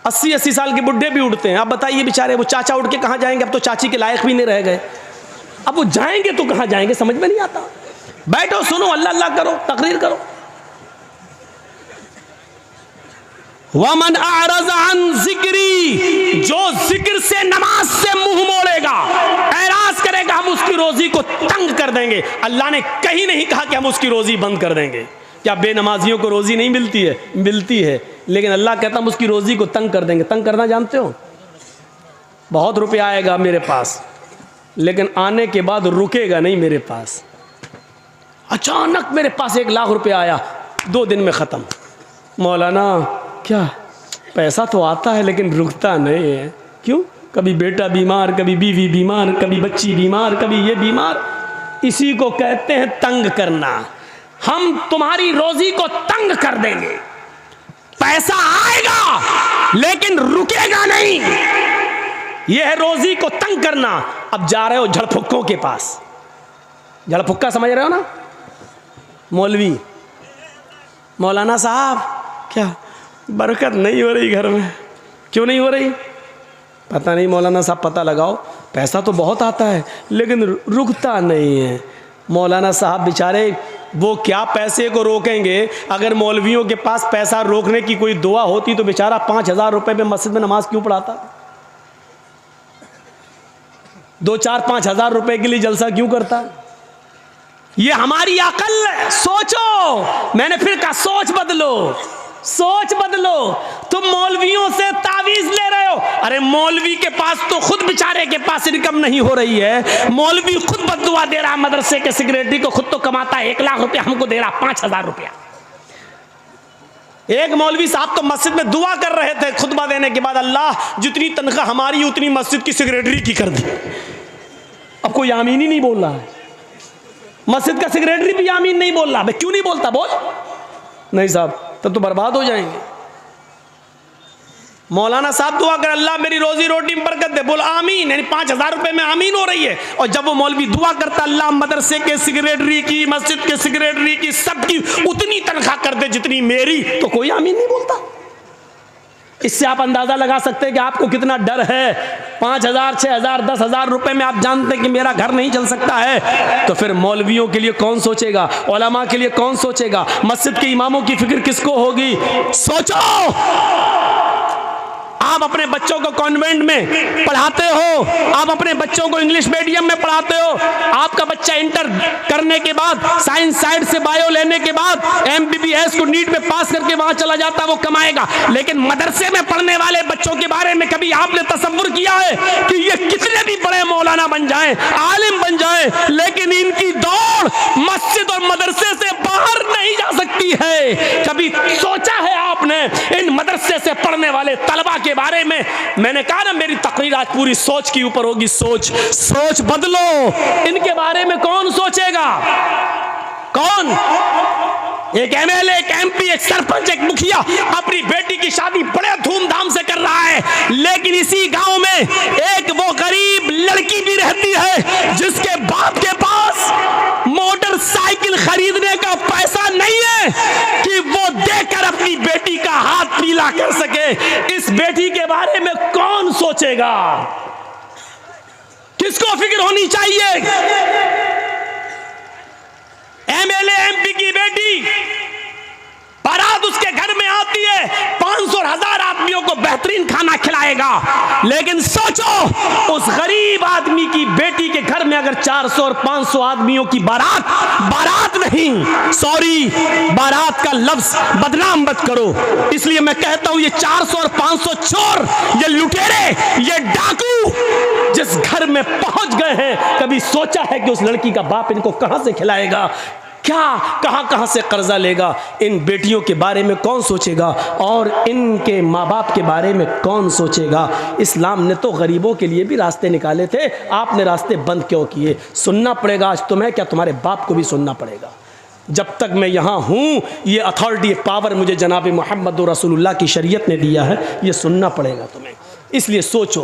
A: 80-80 साल के बुढ़े भी उठते हैं। अब बताइए बेचारे वो चाचा उठ के कहां जाएंगे, अब तो चाची के लायक भी नहीं रह गए, अब वो जाएंगे तो कहां जाएंगे, समझ में नहीं आता। बैठो, सुनो, अल्लाह अल्लाह करो, तकरीर करो। वमन अअरज़ अन ज़िक्री, जो जिक्र से नमाज से मुंह मोड़ेगा, ऐराज करेगा, हम उसकी रोजी को तंग कर देंगे। अल्लाह ने कहीं नहीं कहा कि हम उसकी रोजी बंद कर देंगे। क्या बेनमाजियों को रोजी नहीं मिलती है? मिलती है, लेकिन अल्लाह कहता हम उसकी रोजी को तंग कर देंगे। तंग करना जानते हो? बहुत रुपया आएगा मेरे पास, लेकिन आने के बाद रुकेगा नहीं मेरे पास। अचानक मेरे पास 1 लाख रुपया आया, 2 दिन में ख़त्म। मौलाना क्या पैसा तो आता है लेकिन रुकता नहीं है, क्यों? कभी बेटा बीमार, कभी बीवी बीमार, कभी बच्ची बीमार, कभी ये बीमार। इसी को कहते हैं तंग करना। हम तुम्हारी रोजी को तंग कर देंगे, पैसा आएगा लेकिन रुकेगा नहीं। यह है रोजी को तंग करना। अब जा रहे हो झड़फुक्कों के पास, झड़फुक्का समझ रहे हो ना, मौलवी, मौलाना साहब क्या बरकत नहीं हो रही घर में? क्यों नहीं हो रही? पता नहीं मौलाना साहब, पता लगाओ। पैसा तो बहुत आता है लेकिन रुकता नहीं है। मौलाना साहब बेचारे वो क्या पैसे को रोकेंगे? अगर मौलवियों के पास पैसा रोकने की कोई दुआ होती तो बेचारा 5,000 रुपए में मस्जिद में नमाज क्यों पढ़ाता? 2-4-5 हज़ार रुपए के लिए जलसा क्यों करता? ये हमारी अकल है। सोचो, मैंने फिर कहा सोच बदलो, सोच बदलो। तुम मौलवियों से तावीज ले रहे हो। अरे मौलवी के पास तो खुद बेचारे के पास इनकम नहीं हो रही है। मौलवी खुद बद्दुआ दे रहा मदरसे के सेक्रेटरी को, खुद तो कमाता है 1 लाख रुपया, हमको दे रहा 5,000 रुपया। एक मौलवी साहब तो मस्जिद में दुआ कर रहे थे खुतबा देने के बाद, अल्लाह जितनी तनख्वाह हमारी उतनी मस्जिद की सेक्रेटरी की कर दी। अब कोई आमीन ही नहीं बोल रहा है, मस्जिद का सेक्रेटरी भी आमीन नहीं बोल रहा। क्यों नहीं बोलता? बोल। नहीं साहब, तब तो बर्बाद हो जाएंगे। मौलाना साहब दुआ कर अल्लाह मेरी रोजी रोटी में बरकत दे, बोल आमीन, यानी 5,000 रुपए में आमीन हो रही है। और जब वो मौलवी दुआ करता अल्लाह मदरसे के सेक्रेटरी की, मस्जिद के सेक्रेटरी की, सबकी उतनी तनख्वाह कर दे जितनी मेरी, तो कोई आमीन नहीं बोलता। इससे आप अंदाजा लगा सकते हैं कि आपको कितना डर है। 5,000, 6,000, 10,000 रुपए में आप जानते हैं कि मेरा घर नहीं चल सकता है, तो फिर मौलवियों के लिए कौन सोचेगा? उलमा के लिए कौन सोचेगा? मस्जिद के इमामों की फिक्र किसको होगी? सोचो। आप अपने बच्चों को कॉन्वेंट में पढ़ाते हो, आप अपने बच्चों को इंग्लिश मीडियम में पढ़ाते हो। आपका बच्चा इंटर करने के बाद, साइंस साइड से बायो लेने के बाद, MBBS को नीट में पास करके वहां चला जाता, वो कमाएगा। लेकिन मदरसे में पढ़ने वाले बच्चों के बारे में कभी आपने तसव्वुर किया है कि ये कितने भी बड़े मौलाना बन जाएं, आलिम बन जाएं, लेकिन इनकी दौड़ मस्जिद और मदरसे से बाहर नहीं जा सकती है? कभी सोचा है आपने इन मदरसे से पढ़ने वाले तलबा के बारे में? मैंने कहा ना मेरी तकरीर आज पूरी सोच के ऊपर होगी। सोच बदलो। इनके बारे में कौन सोचेगा? कौन? एक MLA, एक MP, एक सरपंच, एक मुखिया अपनी बेटी की शादी बड़े धूमधाम से कर रहा है, लेकिन इसी गांव में एक वो गरीब लड़की भी रहती है जिसके बाप के पास मोटरसाइकिल खरीदने का पैसा नहीं है कि वो देकर अपनी बेटी का हाथ पीला कर सके। इस बेटी के बारे में कौन सोचेगा? किसको फिक्र होनी चाहिए? MLA, MP की बेटी, बारात उसके घर में आती है, 500 और 1000 आदमियों को बेहतरीन खाना खिलाएगा। लेकिन सोचो उस गरीब आदमी की बेटी के घर में अगर 400 और 500 आदमियों की बारात नहीं, सॉरी, बारात का लफ्ज बदनाम मत करो। इसलिए मैं कहता हूं ये 400 और 500 चोर, ये लुटेरे, ये डाकू जिस घर में पहुंच गए हैं, कभी सोचा है कि उस लड़की का बाप इनको कहां से खिलाएगा? क्या कहाँ कहाँ से कर्जा लेगा, इन बेटियों के बारे में कौन सोचेगा और इनके माँ बाप के बारे में कौन सोचेगा। इस्लाम ने तो गरीबों के लिए भी रास्ते निकाले थे, आपने रास्ते बंद क्यों किए। सुनना पड़ेगा आज तुम्हें, क्या तुम्हारे बाप को भी सुनना पड़ेगा। जब तक मैं यहाँ हूँ, ये अथॉरिटी, ये पावर मुझे जनाब मोहम्मद रसूलुल्लाह की शरीयत ने दिया है, ये सुनना पड़ेगा तुम्हें। इसलिए सोचो,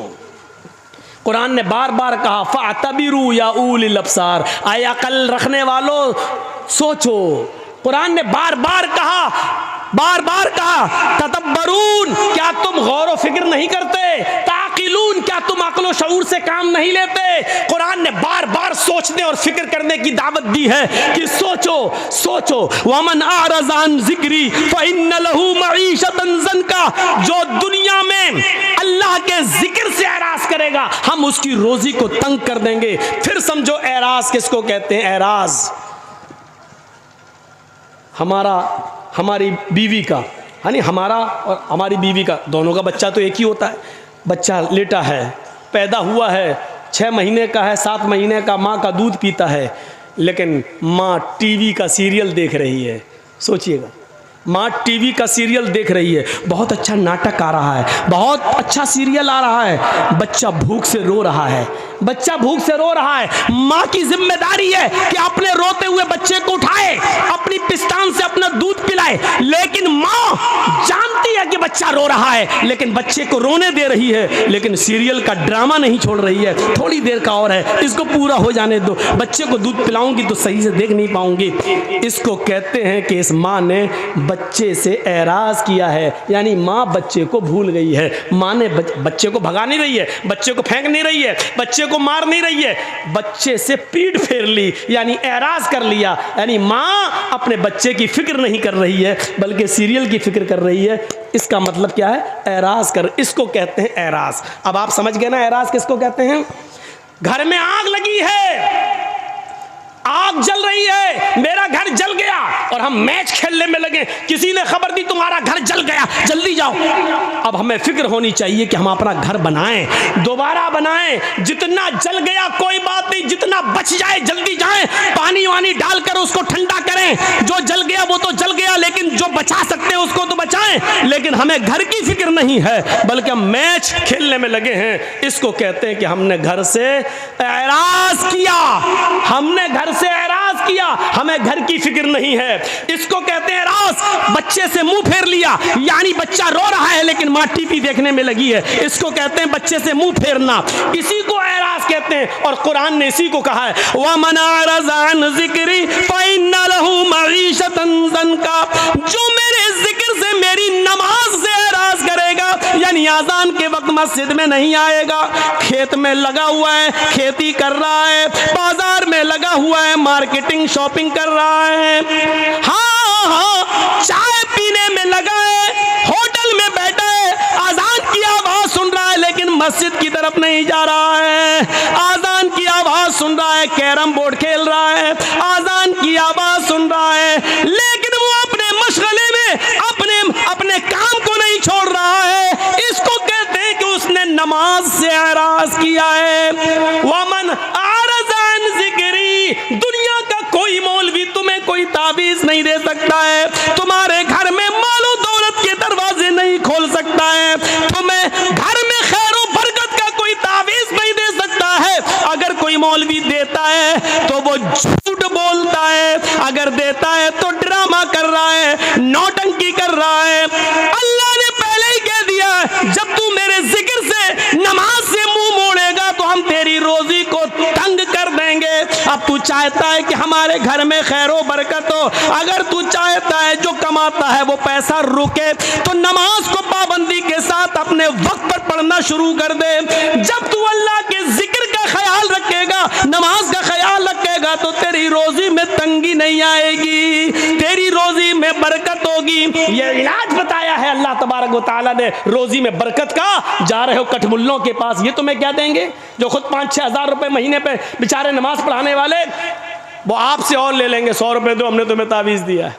A: कुरान ने बार बार कहा फ़अतबिरू या उलिल अब्सार, आए अकल रखने वालों सोचो। कुरान ने बार बार कहा तदब्बरून, क्या तुम गौर व फिक्र नहीं करते, ताकिलून, क्या तुम अक्ल व शऊर से काम नहीं लेते। कुरान ने बार बार सोचने और फिक्र करने की दावत दी है कि सोचो। वमन अअरज़ अन ज़िक्री फ़इन्न लहू मईशतन ज़न्का, जो दुनिया में अल्लाह के जिक्र से एराज करेगा हम उसकी रोजी को तंग कर देंगे। फिर समझो एराज किसको कहते हैं। एराज हमारी बीवी का, यानी हमारा और हमारी बीवी का, दोनों का बच्चा तो एक ही होता है। बच्चा लेटा है, पैदा हुआ है, 6 महीने का है, 7 महीने का, माँ का दूध पीता है, लेकिन माँ टीवी का सीरियल देख रही है। सोचिएगा, माँ टीवी का सीरियल देख रही है, बहुत अच्छा नाटक आ रहा है, बहुत अच्छा सीरियल आ रहा है, बच्चा भूख से रो रहा है, माँ की जिम्मेदारी है कि अपने रोते हुए बच्चे को उठाए, अपनी पिस्तान से अपना दूध पिलाए, लेकिन माँ जानती है कि बच्चा रो रहा है, लेकिन बच्चे को रोने दे रही है, लेकिन सीरियल का ड्रामा नहीं छोड़ रही है। थोड़ी देर का और है, इसको पूरा हो जाने दो, बच्चे को दूध पिलाऊंगी तो सही से देख नहीं पाऊंगी। इसको कहते हैं कि इस माँ ने बच्चे से एराज किया है, यानी माँ बच्चे को भूल गई है। माँ ने बच्चे को भगा नहीं रही है, बच्चे को फेंक नहीं रही है, बच्चे को मार नहीं रही है, बच्चे से पीठ फेर ली, यानी एराज कर लिया। यानी माँ अपने बच्चे की फिक्र नहीं कर रही है, बल्कि सीरियल की फिक्र कर रही है। इसका मतलब क्या है, एराज कर, इसको कहते हैं एराज। अब आप समझ गए ना एराज किसको कहते हैं। घर में आग लगी है, आग जल रही है, मेरा घर जल गया और हम मैच खेलने में लगे, किसी ने खबर दी तुम्हारा घर जल गया, जल्दी जाओ। अब हमें फिक्र होनी चाहिए कि हम अपना घर बनाएं, दोबारा बनाएं। जितना जल गया कोई बात नहीं, जितना बच जाए जल्दी जाएं, पानी वानी डालकर उसको ठंडा करें। जो जल गया वो तो जल गया, लेकिन जो बचा सकते हैं उसको तो बचाएं। लेकिन हमें घर की फिक्र नहीं है, बल्कि हम मैच खेलने में लगे हैं। इसको कहते हैं कि हमने घर से एराज किया, हमें घर की फिक्र नहीं है। इसको कहते हैं एराज। बच्चे से मुंह फेर लिया, यानी बच्चा रो रहा है लेकिन माँ टीवी देखने में लगी है, इसको कहते हैं बच्चे से मुंह फेरना, इसी को एराज कहते हैं। और कुरान ने इसी को कहा है, वमन अअरज़ अन ज़िक्री फ़इन्न लहू मईशतन ज़न्का, जो मेरे जिक्र से, मेरी नमाज से एराज करेगा, यानी आजान के वक्त मस्जिद में नहीं आएगा, खेत में लगा हुआ है, खेती कर रहा है, बाजार में लगा हुआ है, मार्केटिंग शॉपिंग कर रहा है, हाँ, चाय पीने में लगा है, होटल में बैठा है, आजान की आवाज सुन रहा है, लेकिन मस्जिद की तरफ नहीं जा रहा है। आजान की आवाज सुन रहा है, कैरम बोर्ड खेल रहा है, आजान की आवाज सुन रहा है, लेकिन वो अपने मशगले में अपने काम को नहीं छोड़ रहा है। इसको कहते हैं कि उसने नमाज से एराज किया है। वमन अअरज़ अन ज़िक्री, दुनिया का कोई मौलवी तुम्हें कोई ताबीज नहीं दे सकता है, तुम्हारे घर में मालो दौलत के दरवाजे नहीं खोल सकता है, तुम्हें घर में खैर और बरकत का कोई ताबीज नहीं दे सकता है। अगर कोई मौलवी देता है तो वो झूठ बोलता है, अगर देता है तो ड्रामा कर रहा है, नौटंकी कर रहा है। अल्लाह ने पहले ही कह दिया, जब तू मेरे जिक्र से, नमाज से मुंह मोड़ेगा तो हम तेरी रोजी को तंग कर देंगे। अब तू चाहता है कि हमारे घर में खैरो बरकत हो, अगर तू चाहता है जो कमाता है वो पैसा रुके, तो नमाज को पाबंदी के साथ अपने वक्त पर पढ़ना शुरू कर दे। जब तू अल्लाह के जिक्र का ख्याल रखेगा, नमाज का ख्याल रखेगा, तो तेरी रोजी में तंगी नहीं आएगी, तेरी रोजी में बरकत होगी। ये इलाज बताया है अल्लाह तबारक व तआला ने रोजी में बरकत का। जा रहे हो कठमुल्लों के पास, ये तुम्हें क्या देंगे, जो खुद 5-6 हज़ार रुपए महीने पे बेचारे नमाज पढ़ाने वाले, वो आपसे और ले लेंगे, 100 रुपए दो, हमने तुम्हें तावीज़ दिया है।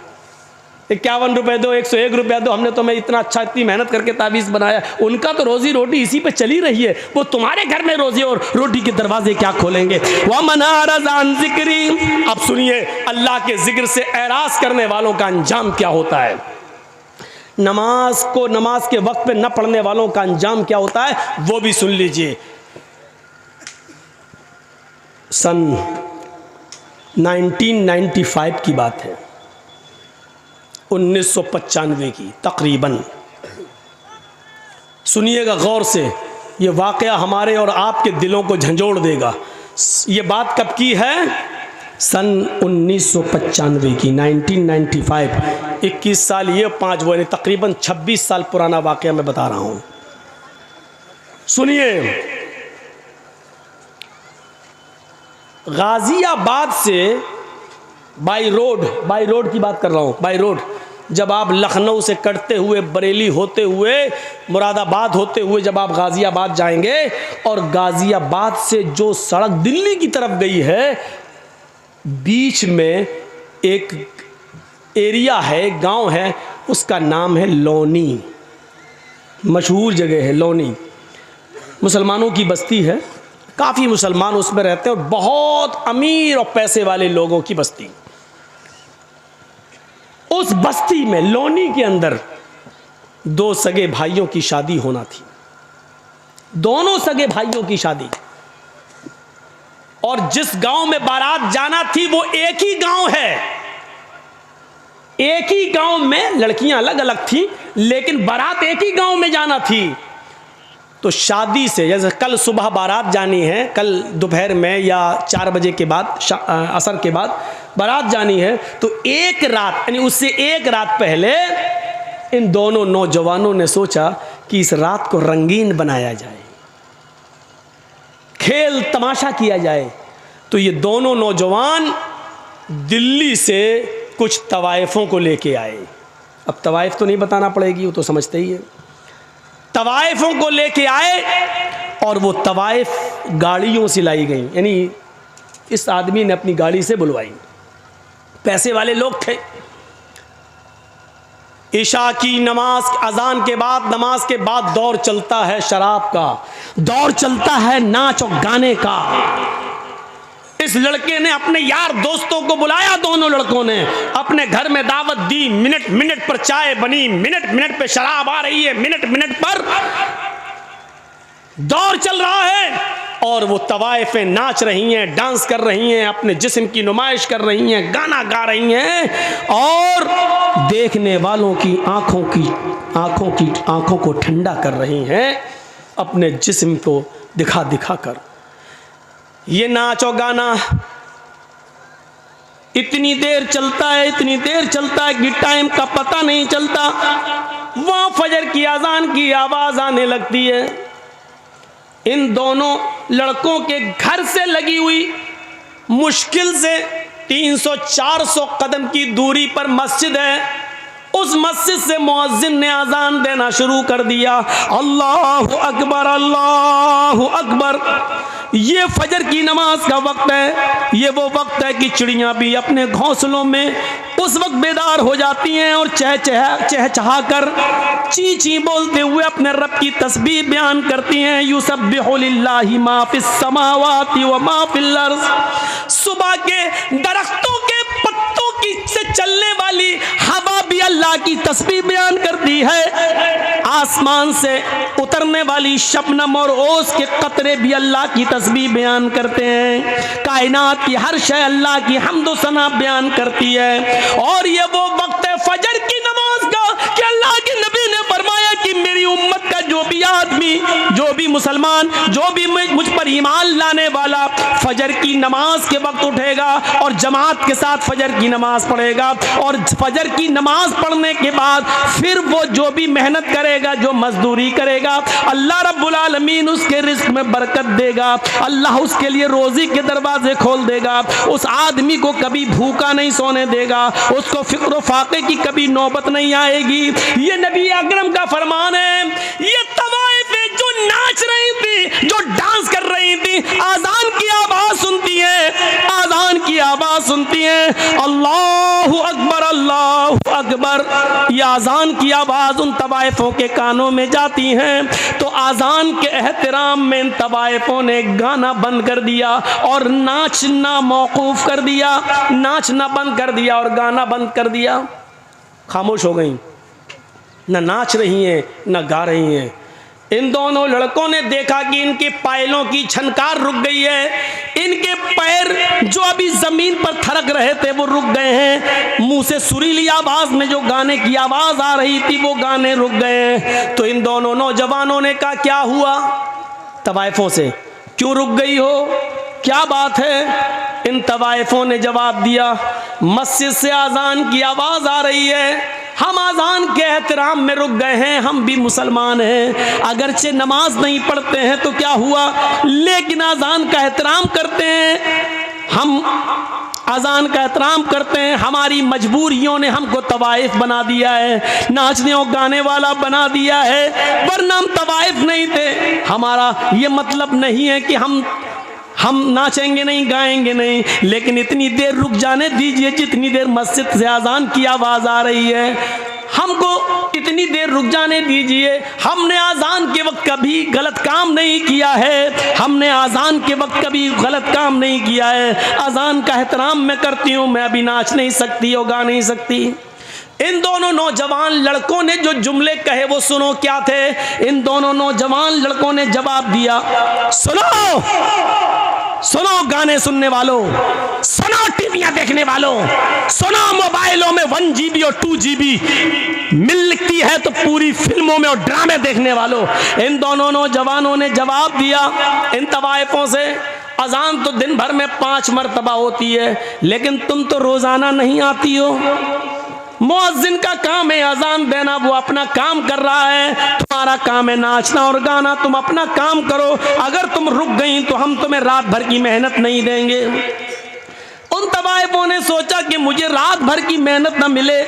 A: 51 रुपये दो, 101 रुपया दो, हमने तुम्हें इतना अच्छा, इतनी मेहनत करके तावीज़ बनाया। उनका तो रोजी रोटी इसी पे चली रही है, वो तुम्हारे घर में रोजी और रोटी के दरवाजे क्या खोलेंगे। व मन अरज़ अन ज़िक्री, अब सुनिए अल्लाह के जिक्र से एराज़ करने वालों का अंजाम क्या होता है। नमाज को नमाज के वक्त पे न पढ़ने वालों का अंजाम क्या होता है वो भी सुन लीजिए। सन 1995 की बात है, 1995 की तकरीबन। सुनिएगा गौर से, ये वाक़या हमारे और आपके दिलों को झंझोड़ देगा। ये बात कब की है? सन 1995 की, 1995। 21 साल ये, 5 वो, तकरीबन 26 साल पुराना वाक़या मैं बता रहा हूँ। सुनिए, गाज़ियाबाद से बाई रोड की बात कर रहा हूँ, बाई रोड, जब आप लखनऊ से कटते हुए, बरेली होते हुए, मुरादाबाद होते हुए जब आप गाज़ियाबाद जाएंगे, और गाज़ियाबाद से जो सड़क दिल्ली की तरफ गई है, बीच में एक एरिया है, गांव है, उसका नाम है लोनी। मशहूर जगह है लोनी, मुसलमानों की बस्ती है, काफ़ी मुसलमान उसमें रहते हैं और बहुत अमीर और पैसे वाले लोगों की बस्ती। उस बस्ती में लोनी के अंदर 2 सगे भाइयों की शादी होना थी, दोनों सगे भाइयों की शादी। और जिस गांव में बारात जाना थी वो एक ही गांव है, एक ही गांव में, लड़कियां अलग अलग थी लेकिन बारात एक ही गांव में जाना थी। तो शादी से, जैसे कल सुबह बारात जानी है, कल दोपहर में या 4 बजे के बाद, असर के बाद बारात जानी है, तो एक रात यानी उससे एक रात पहले इन दोनों नौजवानों ने सोचा कि इस रात को रंगीन बनाया जाए, खेल तमाशा किया जाए। तो ये दोनों नौजवान दिल्ली से कुछ तवाइफों को लेके आए। अब तवाइफ तो नहीं बताना पड़ेगी, वो तो समझते ही है। तवाइफों को लेके आए और वो तवाइफ गाड़ियों से लाई गई, यानी इस आदमी ने अपनी गाड़ी से बुलवाई, पैसे वाले लोग थे। इशा की नमाज, अजान के बाद, नमाज के बाद दौर चलता है शराब का, दौर चलता है नाच और गाने का। इस लड़के ने अपने यार दोस्तों को बुलाया, दोनों लड़कों ने अपने घर में दावत दी। मिनट मिनट पर चाय बनी, मिनट मिनट पे शराब आ रही है, मिनट मिनट पर दौर चल रहा है। और वो तवाइफें नाच रही हैं, डांस कर रही हैं, अपने जिस्म की नुमाइश कर रही हैं, गाना गा रही हैं और देखने वालों की आंखों को ठंडा कर रही हैं अपने जिस्म को दिखा दिखा कर। ये नाच और गाना इतनी देर चलता है, इतनी देर चलता है कि टाइम का पता नहीं चलता। वहां फजर की अजान की आवाज आने लगती है। इन दोनों लड़कों के घर से लगी हुई मुश्किल से 300-400 कदम की दूरी पर मस्जिद है। उस मस्जिद से मुअज्जिन ने अजान देना शुरू कर दिया, अल्लाहु अकबर, अल्लाहु अकबर। ये फजर की नमाज का वक्त है। ये वो वक्त है कि चिड़ियां भी अपने घोंसलों में उस वक्त बेदार हो जाती हैं और चहचहा कर ची ची बोलते हुए अपने रब की तस्बीह बयान करती हैं। युसब्बिहु लिल्लाहि मा फिस समावाति व मा फिल अर्ज़। सुबह के दरख्तों के पत्तों की से चलने वाली हवा भी अल्लाह की तस्बीह बयान करती है। आसमान से उतरने वाली शबनम और ओस के कतरे भी अल्लाह की तस्बीह बयान करते हैं। कायनात की हर शय अल्लाह की हम्दो सना बयान करती है। और ये वो वक्त है फजर की नमाज का कि अल्लाह के नबी ने फरमाया कि मेरी उम्मत का जो भी आदमी, जो भी मुसलमान, जो भी मुझ पर ईमान लाने वाला फजर की नमाज के वक्त उठेगा और जमात के साथ फजर की नमाज पढ़ेगा और फजर की नमाज पढ़ने के बाद फिर वो जो भी मेहनत करेगा, जो मजदूरी करेगा, अल्लाह रब्बुल आलमीन उसके रिस्क में बरकत देगा। अल्लाह उसके लिए रोजी के दरवाजे खोल देगा। उस आदमी को कभी भूखा नहीं सोने देगा, उसको फिक्र फाके की कभी नौबत नहीं आएगी। ये नबी अकरम का फरमान है। ये तवाइफें जो नाच रही थी, जो डांस कर रही थी, आजान की आवाज सुनती है, आजान की आवाज सुनती है, अल्लाहु अकबर, अल्लाहु अकबर। अकबर, ये आज़ान की आवाज़ उन तवाइफों के कानों में जाती हैं तो आज़ान के एहतराम में इन तवाइफों ने गाना बंद कर दिया और नाचना मौकूफ़ कर दिया, नाचना बंद कर दिया और गाना बंद कर दिया। खामोश हो गई, न नाच रही हैं न गा रही हैं। इन दोनों लड़कों ने देखा कि इनके पायलों की छनकार रुक गई है, इनके पैर जो अभी जमीन पर थरक रहे थे वो रुक गए हैं, मुंह से सुरीली आवाज में जो गाने की आवाज आ रही थी वो गाने रुक गए हैं। तो इन दोनों नौजवानों ने कहा क्या हुआ तवाइफों से, क्यों रुक गई हो, क्या बात है? इन तवाइफों ने जवाब दिया मस्जिद से आज़ान की आवाज़ आ रही है, हम आज़ान के एहतराम में रुक गए हैं, हम भी मुसलमान हैं, अगरचे नमाज नहीं पढ़ते हैं तो क्या हुआ, लेकिन आज़ान का एहतराम करते हैं, हम आज़ान का एहतराम करते हैं, हमारी मजबूरियों ने हमको तवाइफ बना दिया है, नाचने और गाने वाला बना दिया है, वरना हम तवाइफ नहीं थे। हमारा ये मतलब नहीं है कि हम नाचेंगे नहीं गाएंगे नहीं, लेकिन इतनी देर रुक जाने दीजिए जितनी देर मस्जिद से आज़ान की आवाज़ आ रही है, हमको इतनी देर रुक जाने दीजिए। हमने आज़ान के वक्त कभी गलत काम नहीं किया है, हमने आज़ान के वक्त कभी गलत काम नहीं किया है, आज़ान का एहतराम मैं करती हूँ, मैं अभी नाच नहीं सकती और गा नहीं सकती। इन दोनों नौजवान लड़कों ने जो जुमले कहे वो सुनो क्या थे। इन दोनों नौजवान लड़कों ने जवाब दिया, सुनो सुनो गाने सुनने वालों, सुनो टीवियां देखने वालों, सुनो मोबाइलों में 1 GB और 2 GB मिलती है तो पूरी फिल्मों में और ड्रामे देखने वालों। इन दोनों नौजवानों ने जवाब दिया इन तवाइफों से, अजान तो दिन भर में 5 मरतबा होती है, लेकिन तुम तो रोजाना नहीं आती हो, मुअज्जिन का काम है अजान देना, वो अपना काम कर रहा है, तुम्हारा काम है नाचना और गाना, तुम अपना काम करो, अगर तुम रुक गई तो हम तुम्हें रात भर की मेहनत नहीं देंगे। उन तवाइफों ने सोचा कि मुझे रात भर की मेहनत न मिले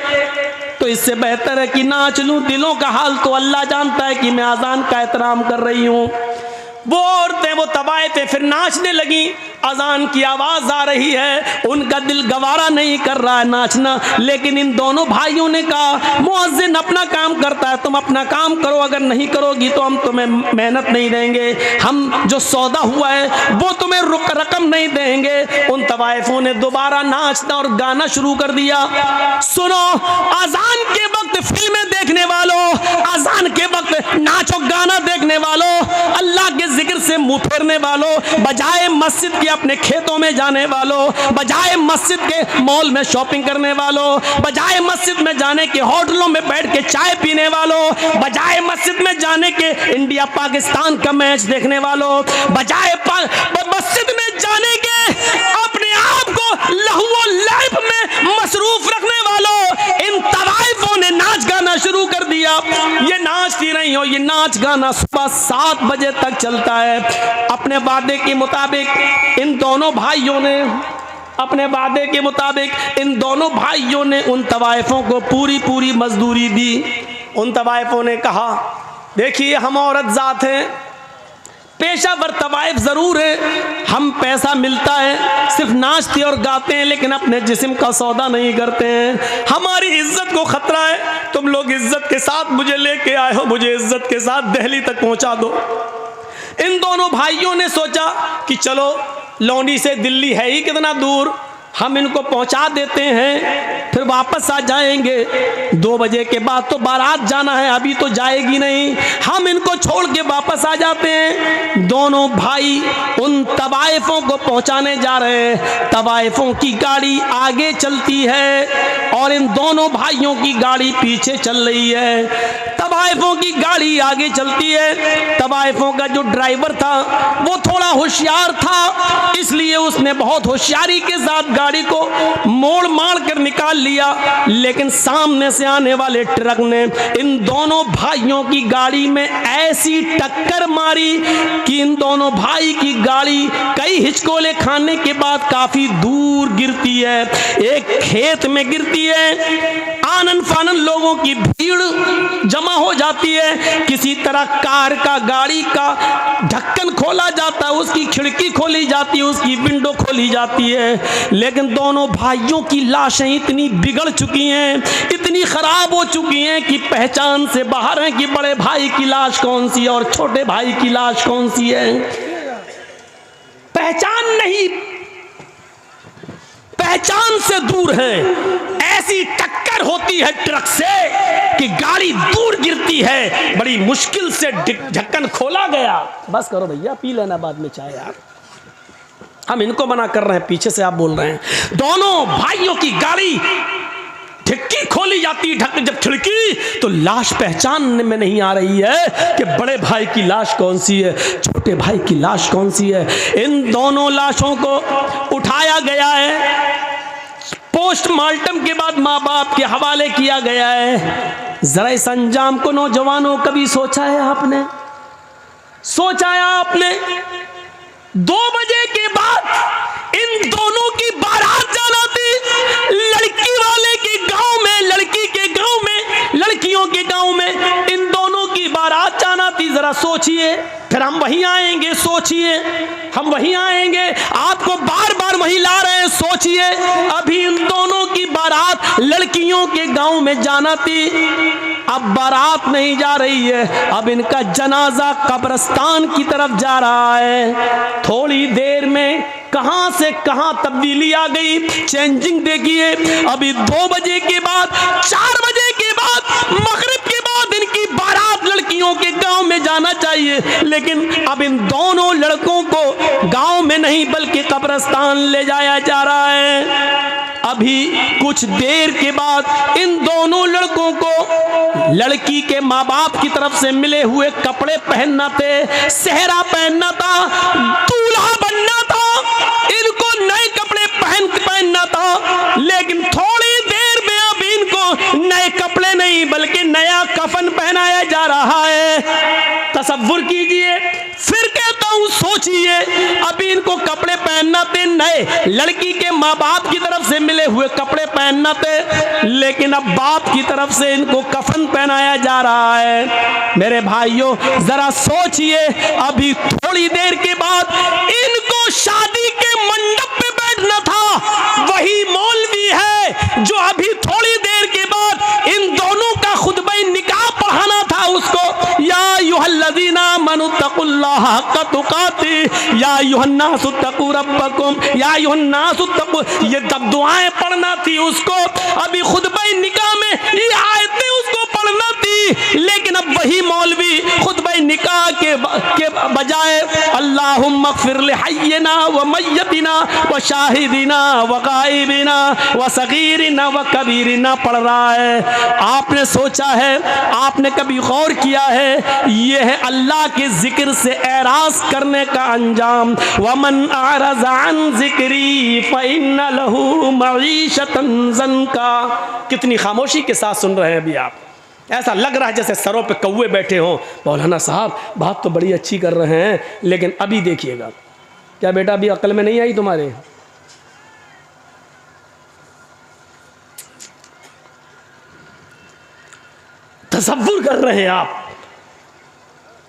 A: तो इससे बेहतर है कि नाच लूं, दिलों का हाल तो अल्लाह जानता है कि मैं अजान का एहतराम कर रही हूँ। वो औरतें वो तवाइफें फिर नाचने लगी, अजान की आवाज आ रही है, उनका दिल गवारा नहीं कर रहा है नाचना, लेकिन इन दोनों भाइयों ने कहा मुअज्जिन अपना काम करता है, तुम अपना काम करो, अगर नहीं करोगी तो हम तुम्हें मेहनत नहीं देंगे, हम जो सौदा हुआ है वो तुम्हें रकम नहीं देंगे। उन तवाइफों ने दोबारा नाचना और गाना शुरू कर दिया। सुनो अजान के वक्त फिल्में देखने वालों, अजान के वक्त नाचो गाना देखने वालों, अल्लाह के जिक्र से मुंह फेरने वालों, बजाय मस्जिद के अपने खेतों में जाने वालों, बजाय मस्जिद के मॉल में शॉपिंग करने वालों, बजाय मस्जिद में जाने के होटलों में बैठ के चाय पीने वालों, बजाय मस्जिद में जाने के इंडिया पाकिस्तान का मैच देखने वालों, बजाय मस्जिद में जाने के अपने आप को लहू और लैब में मसरूफ रखने वालों, इन तवाइफों ने नाच गाना शुरू कर दिया। ये नाचती नहीं हो, ये नाच गाना सुबह 7 बजे तक चलता है। अपने वादे के मुताबिक इन दोनों भाइयों ने इन दोनों भाइयों ने उन तवाइफों को पूरी मजदूरी दी। उन तवाइफों ने कहा देखिए हम औरत जात हैं, पेशावर तवाइफ जरूर है, हम पैसा मिलता है सिर्फ नाचते और गाते हैं, लेकिन अपने जिस्म का सौदा नहीं करते हैं, हमारी इज्जत को खतरा है, तुम लोग इज्जत के साथ मुझे लेके आए हो, मुझे इज्जत के साथ दिल्ली तक पहुंचा दो। इन दोनों भाइयों ने सोचा कि चलो लौंडी से दिल्ली है ही कितना दूर, हम इनको पहुंचा देते हैं फिर वापस आ जाएंगे, 2 बजे के बाद तो बारात जाना है, अभी तो जाएगी नहीं, हम इनको छोड़ के वापस आ जाते हैं। दोनों भाई उन तवाइफों को पहुंचाने जा रहे हैं, तवाइफों की गाड़ी आगे चलती है और इन दोनों भाइयों की गाड़ी पीछे चल रही है। तवाइफों की गाड़ी आगे चलती है, तवाइफों का जो ड्राइवर था वो थोड़ा होशियार था, इसलिए उसने बहुत होशियारी के साथ गाड़ी को मोड़ मार कर निकाल लिया, लेकिन सामने से आने वाले ट्रक ने इन दोनों भाइयों की गाड़ी में ऐसी टक्कर मारी कि इन दोनों भाई की गाड़ी कई हिचकोले खाने के बाद काफी दूर गिरती है, एक खेत में गिरती है। आनन फानन लोगों की भीड़ जमा हो जाती है। किसी तरह कार का, गाड़ी का ढक्कन खोला जाता है, उसकी खिड़की खोली जाती है, उसकी विंडो खोली जाती है, लेकिन दोनों भाइयों की लाशें इतनी बिगड़ चुकी हैं, इतनी खराब हो चुकी हैं कि पहचान से बाहर है कि बड़े भाई की लाश कौन सी है और छोटे भाई की लाश कौन सी है। पहचान नहीं, पहचान से दूर है। ऐसी टक्कर होती है ट्रक से कि गाड़ी दूर गिरती है, बड़ी मुश्किल से ढक्कन खोला गया। बस करो भैया, पी लेना बाद में चाय यार, हम इनको मना कर रहे हैं, पीछे से आप बोल रहे हैं। दोनों भाइयों की गाड़ी खिड़की खोली जाती, जब खिड़की तो लाश पहचानने में नहीं आ रही है कि बड़े भाई की लाश कौन सी है, छोटे भाई की लाश कौन सी है। इन दोनों लाशों को उठाया गया है, पोस्टमार्टम के बाद माँ बाप के हवाले किया गया है। जरा इस अंजाम को नौजवानों कभी सोचा है आपने? सोचा है आपने? 2 बजे के बाद इन दोनों की बारात जाना थी, लड़की वाले के गांव में, लड़की के गांव में, लड़कियों के गांव में इन दोनों की बारात जाना थी। जरा सोचिए, फिर हम वहीं आएंगे, सोचिए हम वहीं आएंगे, आपको बार बार वहीं ला रहे हैं, सोचिए। अभी इन दोनों की बारात लड़कियों के गांव में जाना थी, अब बारात नहीं जा रही है, अब इनका जनाजा कब्रिस्तान की तरफ जा रहा है। थोड़ी देर में कहां से कहां तब्दीली आ गई, चेंजिंग देखिए। अभी 2 बजे के बाद, 4 बजे के बाद, मगरिब के बाद इनकी बारात लड़कियों के गांव में जाना चाहिए, लेकिन अब इन दोनों लड़कों को गांव में नहीं बल्कि कब्रिस्तान ले जाया जा रहा है। अभी कुछ देर के बाद इन दोनों लड़कों को लड़की के माँ बाप की तरफ से मिले हुए कपड़े पहनना थे, सेहरा पहनना था, दूल्हा बनना था, इनको नए कपड़े पहनना था, लेकिन थोड़ी देर में अब इनको नए कपड़े नहीं बल्कि नया कफन पहनाया जा रहा है। तसव्वुर कीजिए, फिर कहता हूं सोचिए, अभी इनको कपड़े पहनना थे नए, लड़की के माँ बाप की तरफ से मिले हुए कपड़े पहनना थे, लेकिन अब बाप की तरफ से इनको कफन पहनाया जा रहा है। मेरे भाइयों जरा सोचिए, अभी थोड़ी देर के बाद इनको शादी के मंडप पे बैठना था, वही मौलवी है जो अभी थोड़ी देर के बाद इन दोनों का खुतबा निकाह पढ़ाना था उसको। या अय्युहल्लज़ीना आमनुत्तकुल्लाह हक़्क़ तुक़ातिह या अय्युहन्नासु इत्तक़ू रब्बकुम या अय्युहन्नासु इत्तक़ू, ये तब दुआएं पढ़ना थी उसको। अभी खुतबा निकाह में ये आयतें उसको पढ़ना थी, लेकिन अब वही मौलवी खुतबा निकाह के बजाय अल्लाहुम्मा अग़फ़िर लिहय्यिना व मय्यतिना व शाहिदिना व गाइबिना व सगीरिना व कबीरिना पढ़ रहा है। आपने सोचा है, आपने कभी गौर किया है, ये है अल्लाह के जिक्र से एराज करने का अंजाम। वमन अरज़ अन ज़िक्री फ़इन्न लहू मईशतन ज़ंका। कितनी खामोशी के साथ सुन रहे हैं अभी आप, ऐसा लग रहा है जैसे सरों पे कौवे बैठे हों। मौलाना साहब बात तो बड़ी अच्छी कर रहे हैं, लेकिन अभी देखिएगा। क्या बेटा अभी अक्ल में नहीं आई तुम्हारे? तसव्वुर कर रहे हैं आप,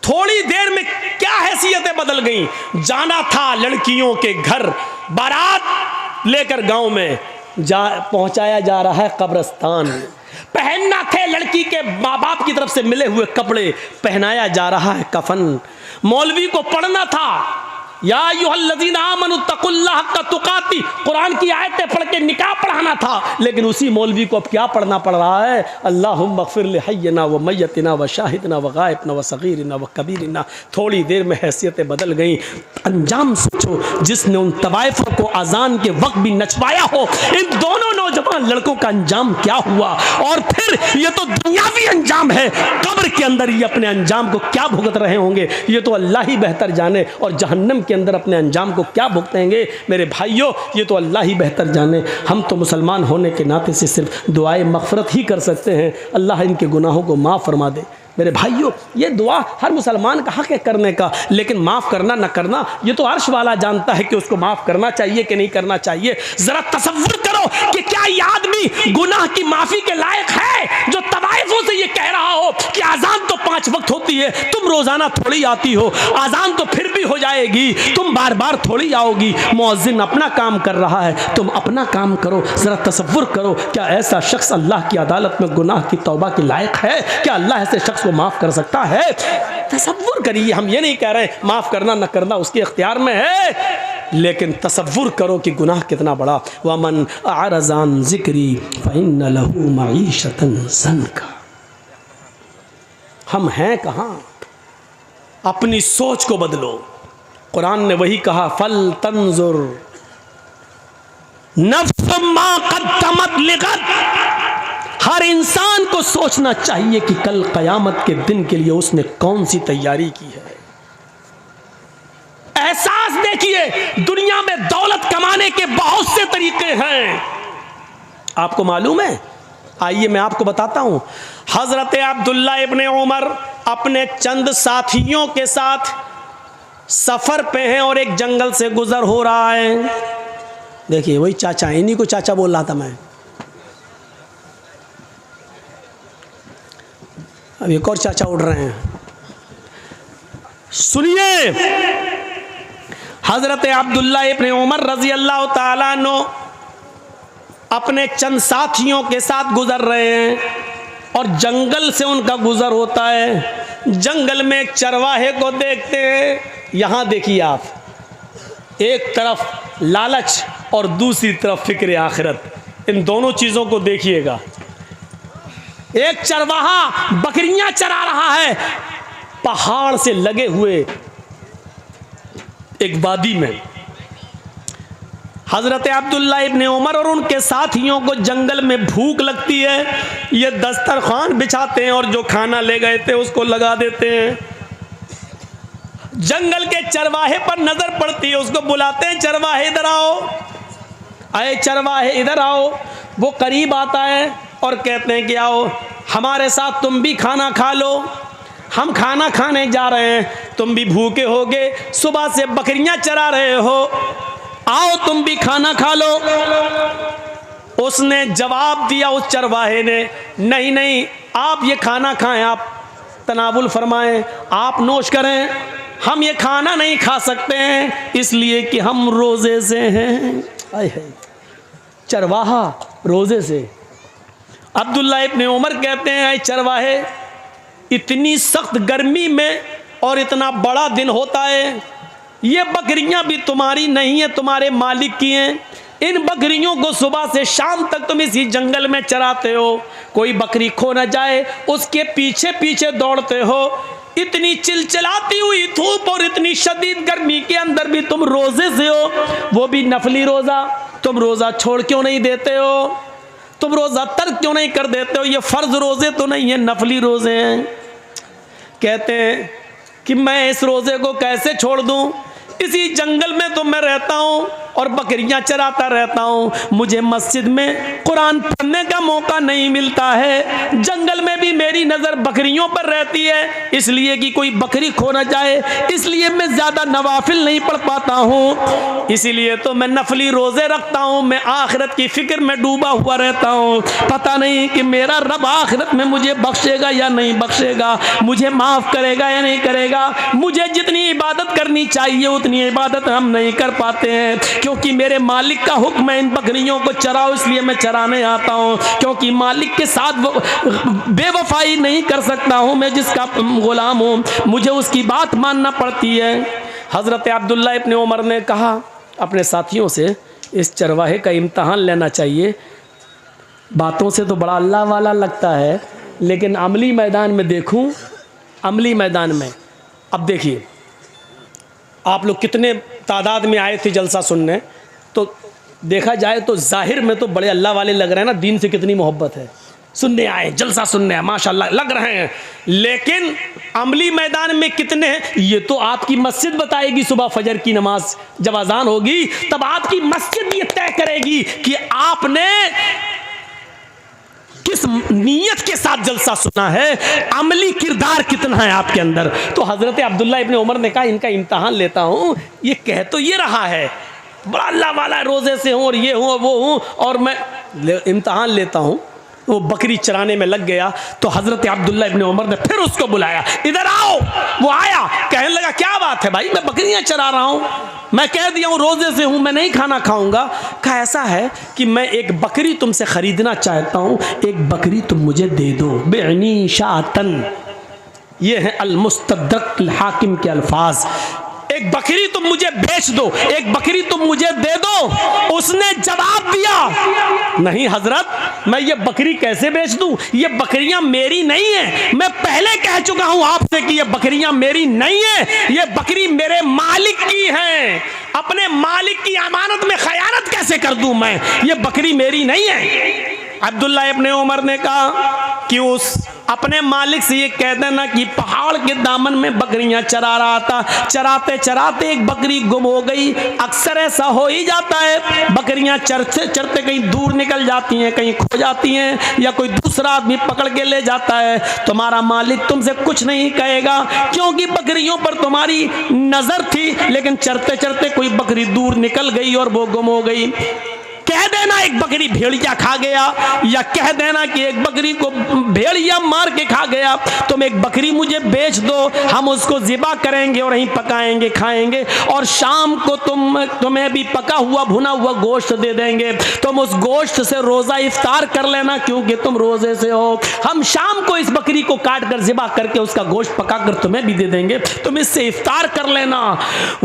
A: थोड़ी देर में क्या हैसियतें बदल गई। जाना था लड़कियों के घर, बारात लेकर गांव में पहुंचाया जा रहा है कब्रिस्तान। पहनना थे लड़की के माँ बाप की तरफ से मिले हुए कपड़े, पहनाया जा रहा है कफन। मौलवी को पढ़ना था या अय्युहल्लज़ीना आमनुत्तकुल्लाह हक़्क़ तुक़ातिह, कुरान की आयतें पढ़ के निकाह पढ़ाना था, लेकिन उसी मौलवी को अब क्या पढ़ना पड़ रहा है? अल्लाहुम्मा अग़फ़िर लिहय्यिना व मय्यतिना व शाहिदिना व गाइबिना व सगीरिना व कबीरिना। थोड़ी देर में हैसियतें बदल गई। अंजाम सोचो, जिसने उन तवाइफ़ों को अजान के वक्त भी नचवाया हो, इन दोनों नौजवान लड़कों का अंजाम क्या हुआ। और फिर ये तो दुनियावी अंजाम है, कब्र के अंदर ये अपने अंजाम को क्या भुगत रहे होंगे, ये तो अल्लाह ही बेहतर जाने। और जहन्नम के अंदर अपने अंजाम को क्या भुगतेंगे मेरे भाइयों, ये तो अल्लाह ही बेहतर जाने। हम तो मुसलमान होने के नाते से सिर्फ दुआए मग़फ़िरत ही कर सकते हैं, अल्लाह इनके गुनाहों को माफ़ फरमा दे। मेरे भाइयों, ये दुआ हर मुसलमान का हक़ है करने का, लेकिन माफ़ करना न करना ये तो अर्श वाला जानता है कि उसको माफ़ करना चाहिए कि नहीं करना चाहिए। ज़रा तसव्वुर करो कि क्या क्या ये आदमी गुनाह की माफी के लायक है जो तवाइफों से ये कह रहा हो कि आजान तो 5 वक्त होती है, तुम रोजाना थोड़ी आती हो, आजान तो फिर भी हो जाएगी, तुम बार बार थोड़ी आओगी, मुअज्जिन अपना काम कर रहा है, तुम अपना काम करो। जरा तसव्वुर करो, क्या ऐसा शख्स अल्लाह की अदालत में गुनाह की तौबा के लायक है? क्या अल्लाह ऐसे शख्स को माफ कर सकता है? तसव्वुर करिए, हम ये नहीं कह रहे माफ करना न करना उसके इख्तियार में है, लेकिन तसव्वुर करो कि गुनाह कितना बड़ा। वमन अरज़ान ज़िक्री फ़इन्न लहू मईशतन ज़न्का। हम हैं कहाँ? अपनी सोच को बदलो। कुरान ने वही कहा, फल तंजुर नफ्स मा क़द्दमत लिग़द। हर इंसान को सोचना चाहिए कि कल क़यामत के दिन के लिए उसने कौन सी तैयारी की है। एहसास देखिए, दुनिया में दौलत कमाने के बहुत से तरीके हैं, आपको मालूम है? आइए मैं आपको बताता हूं। हजरत अब्दुल्ला इब्ने उमर अपने चंद साथियों के साथ सफर पे हैं और एक जंगल से गुजर हो रहा है। देखिए वही चाचा, इन्हीं को चाचा बोल रहा था मैं। अब एक और चाचा उड़ रहे हैं, सुनिए। हजरत अब्दुल्ला इब्ने उमर रजी अल्लाह ताला अन्हु अपने चंद साथियों के साथ गुजर रहे हैं और जंगल से उनका गुजर होता है। जंगल में एक चरवाहे को देखते हैं। यहां देखिए आप, एक तरफ लालच और दूसरी तरफ फिक्र आखिरत, इन दोनों चीजों को देखिएगा। एक चरवाहा बकरियां चरा रहा है पहाड़ से लगे हुए एक वादी में। हजरत अब्दुल्ला इब्ने उमर और उनके साथियों को जंगल में भूख लगती है, ये दस्तरखान बिछाते हैं और जो खाना ले गए थे उसको लगा देते हैं। जंगल के चरवाहे पर नजर पड़ती है, उसको बुलाते हैं, चरवाहे इधर आओ, अरे चरवाहे इधर आओ। वो करीब आता है और कहते हैं कि आओ हमारे साथ, तुम भी खाना खा लो, हम खाना खाने जा रहे हैं, तुम भी भूखे होगे, सुबह से बकरियां चरा रहे हो, आओ तुम भी खाना खा लो। उसने जवाब दिया, उस चरवाहे ने, नहीं नहीं, आप ये खाना खाएं, आप तनावुल फरमाएं, आप नोश करें, हम ये खाना नहीं खा सकते हैं इसलिए कि हम रोज़े से हैं। चरवाहा रोज़े से। अब्दुल्ला इब्ने उमर कहते हैं, चरवाहे, इतनी सख्त गर्मी में और इतना बड़ा दिन होता है, ये बकरियां भी तुम्हारी नहीं है, तुम्हारे मालिक की हैं। इन बकरियों को सुबह से शाम तक तुम इसी जंगल में चराते हो, कोई बकरी खो न जाए उसके पीछे पीछे दौड़ते हो। इतनी चिलचिलाती हुई धूप और इतनी शदीद गर्मी के अंदर भी तुम रोजे से हो, वो भी नफली रोजा। तुम रोजा छोड़ क्यों नहीं देते हो? तुम रोजा तर्क क्यों नहीं कर देते हो? ये फर्ज रोजे तो नहीं है, नफली रोजे हैं। कहते हैं कि मैं इस रोजे को कैसे छोड़ दूं? इसी जंगल में तो मैं रहता हूं और बकरियां चराता रहता हूं, मुझे मस्जिद में कुरान पढ़ने का मौका नहीं मिलता है। जंगल में भी मेरी नज़र बकरियों पर रहती है, इसलिए कि कोई बकरी खो ना जाए, इसलिए मैं ज़्यादा नवाफिल नहीं पढ़ पाता हूँ, इसीलिए तो मैं नफली रोज़े रखता हूँ। मैं आखिरत की फ़िक्र में डूबा हुआ रहता हूँ, पता नहीं कि मेरा रब आखिरत में मुझे बख्शेगा या नहीं बख्शेगा, मुझे माफ़ करेगा या नहीं करेगा। मुझे जितनी इबादत करनी चाहिए उतनी इबादत हम नहीं कर पाते हैं, क्योंकि मेरे मालिक का हुक्म है इन बकरियों को चराओ, इसलिए मैं चराने आता हूँ, क्योंकि मालिक के साथ बेवफाई नहीं कर सकता हूँ, मैं जिसका गुलाम हूँ, मुझे उसकी बात मानना पड़ती है। हज़रत अब्दुल्ला इब्ने उमर ने कहा अपने साथियों से, इस चरवाहे का इम्तहान लेना चाहिए। बातों से तो बड़ा अल्लाह वाला लगता है, लेकिन अमली मैदान में देखूँ, अमली मैदान में अब देखिए आप लोग कितने तादाद में आए थे जलसा सुनने, तो देखा जाए तो जाहिर में तो बड़े अल्लाह वाले लग रहे हैं ना, दीन से कितनी मोहब्बत है, सुनने आए, जलसा सुनने आए, माशाल्लाह लग रहे हैं। लेकिन अमली मैदान में कितने हैं ये तो आपकी मस्जिद बताएगी। सुबह फजर की नमाज जब अजान होगी तब आपकी मस्जिद ये तय करेगी कि आपने किस नीयत के साथ जलसा सुना है, अमली किरदार कितना है आपके अंदर। तो हज़रत अब्दुल्ला इब्ने उमर ने कहा इनका इम्तहान लेता हूँ, ये कह तो ये रहा है बड़ा अल्लाह वाला रोज़े से हूँ और ये हूँ वो हूँ, और मैं इम्तहान लेता हूँ। वो बकरी चराने में लग गया तो हज़रत अब्दुल्ला इब्न उमर ने फिर उसको बुलाया, इधर आओ। वो आया, कहने लगा क्या बात है भाई, मैं बकरियां चरा रहा हूँ, मैं कह दिया हूँ रोज़े से हूँ, मैं नहीं खाना खाऊंगा। कहा ऐसा है कि मैं एक बकरी तुमसे ख़रीदना चाहता हूँ, एक बकरी तुम मुझे दे दो। बेअनी शातन, ये है अल-मुस्तदरक अल-हाकिम के अल्फाज। एक बकरी तुम मुझे बेच दो, एक बकरी तुम मुझे दे दो। उसने जवाब दिया, नहीं हजरत, मैं ये बकरी कैसे बेच दूं, ये बकरियां मेरी नहीं है। मैं पहले कह चुका हूं आपसे कि ये बकरियां मेरी नहीं है, ये बकरी मेरे मालिक की है। अपने मालिक की अमानत में खयानत कैसे कर दूं मैं, ये बकरी मेरी नहीं है। अब्दुल्ला इब्न उमर ने कहा कि उस अपने मालिक से ये कह देना कि पहाड़ के दामन में बकरियां चरा रहा था, चराते चराते एक बकरी गुम हो गई। अक्सर ऐसा हो ही जाता है, बकरियां चरते चरते कहीं दूर निकल जाती हैं, कहीं खो जाती हैं, या कोई दूसरा आदमी पकड़ के ले जाता है। तुम्हारा मालिक तुमसे कुछ नहीं कहेगा क्योंकि बकरियों पर तुम्हारी नजर थी, लेकिन चरते चरते कोई बकरी दूर निकल गई और वो गुम हो गई। कह देना एक बकरी भेड़िया खा गया, या कह देना कि एक बकरी को भेड़िया मार के खा गया। तुम एक बकरी मुझे बेच दो, हम उसको ज़िबा करेंगे और वहीं पकाएंगे खाएंगे, और शाम को तुम्हें भी पका हुआ भुना हुआ गोश्त दे देंगे। तुम उस गोश्त से रोज़ा इफ्तार कर लेना क्योंकि तुम रोज़े से हो। हम शाम को इस बकरी को काट कर ज़िबा करके उसका गोश्त पका कर तुम्हें भी दे देंगे, तुम इससे इफ्तार कर लेना।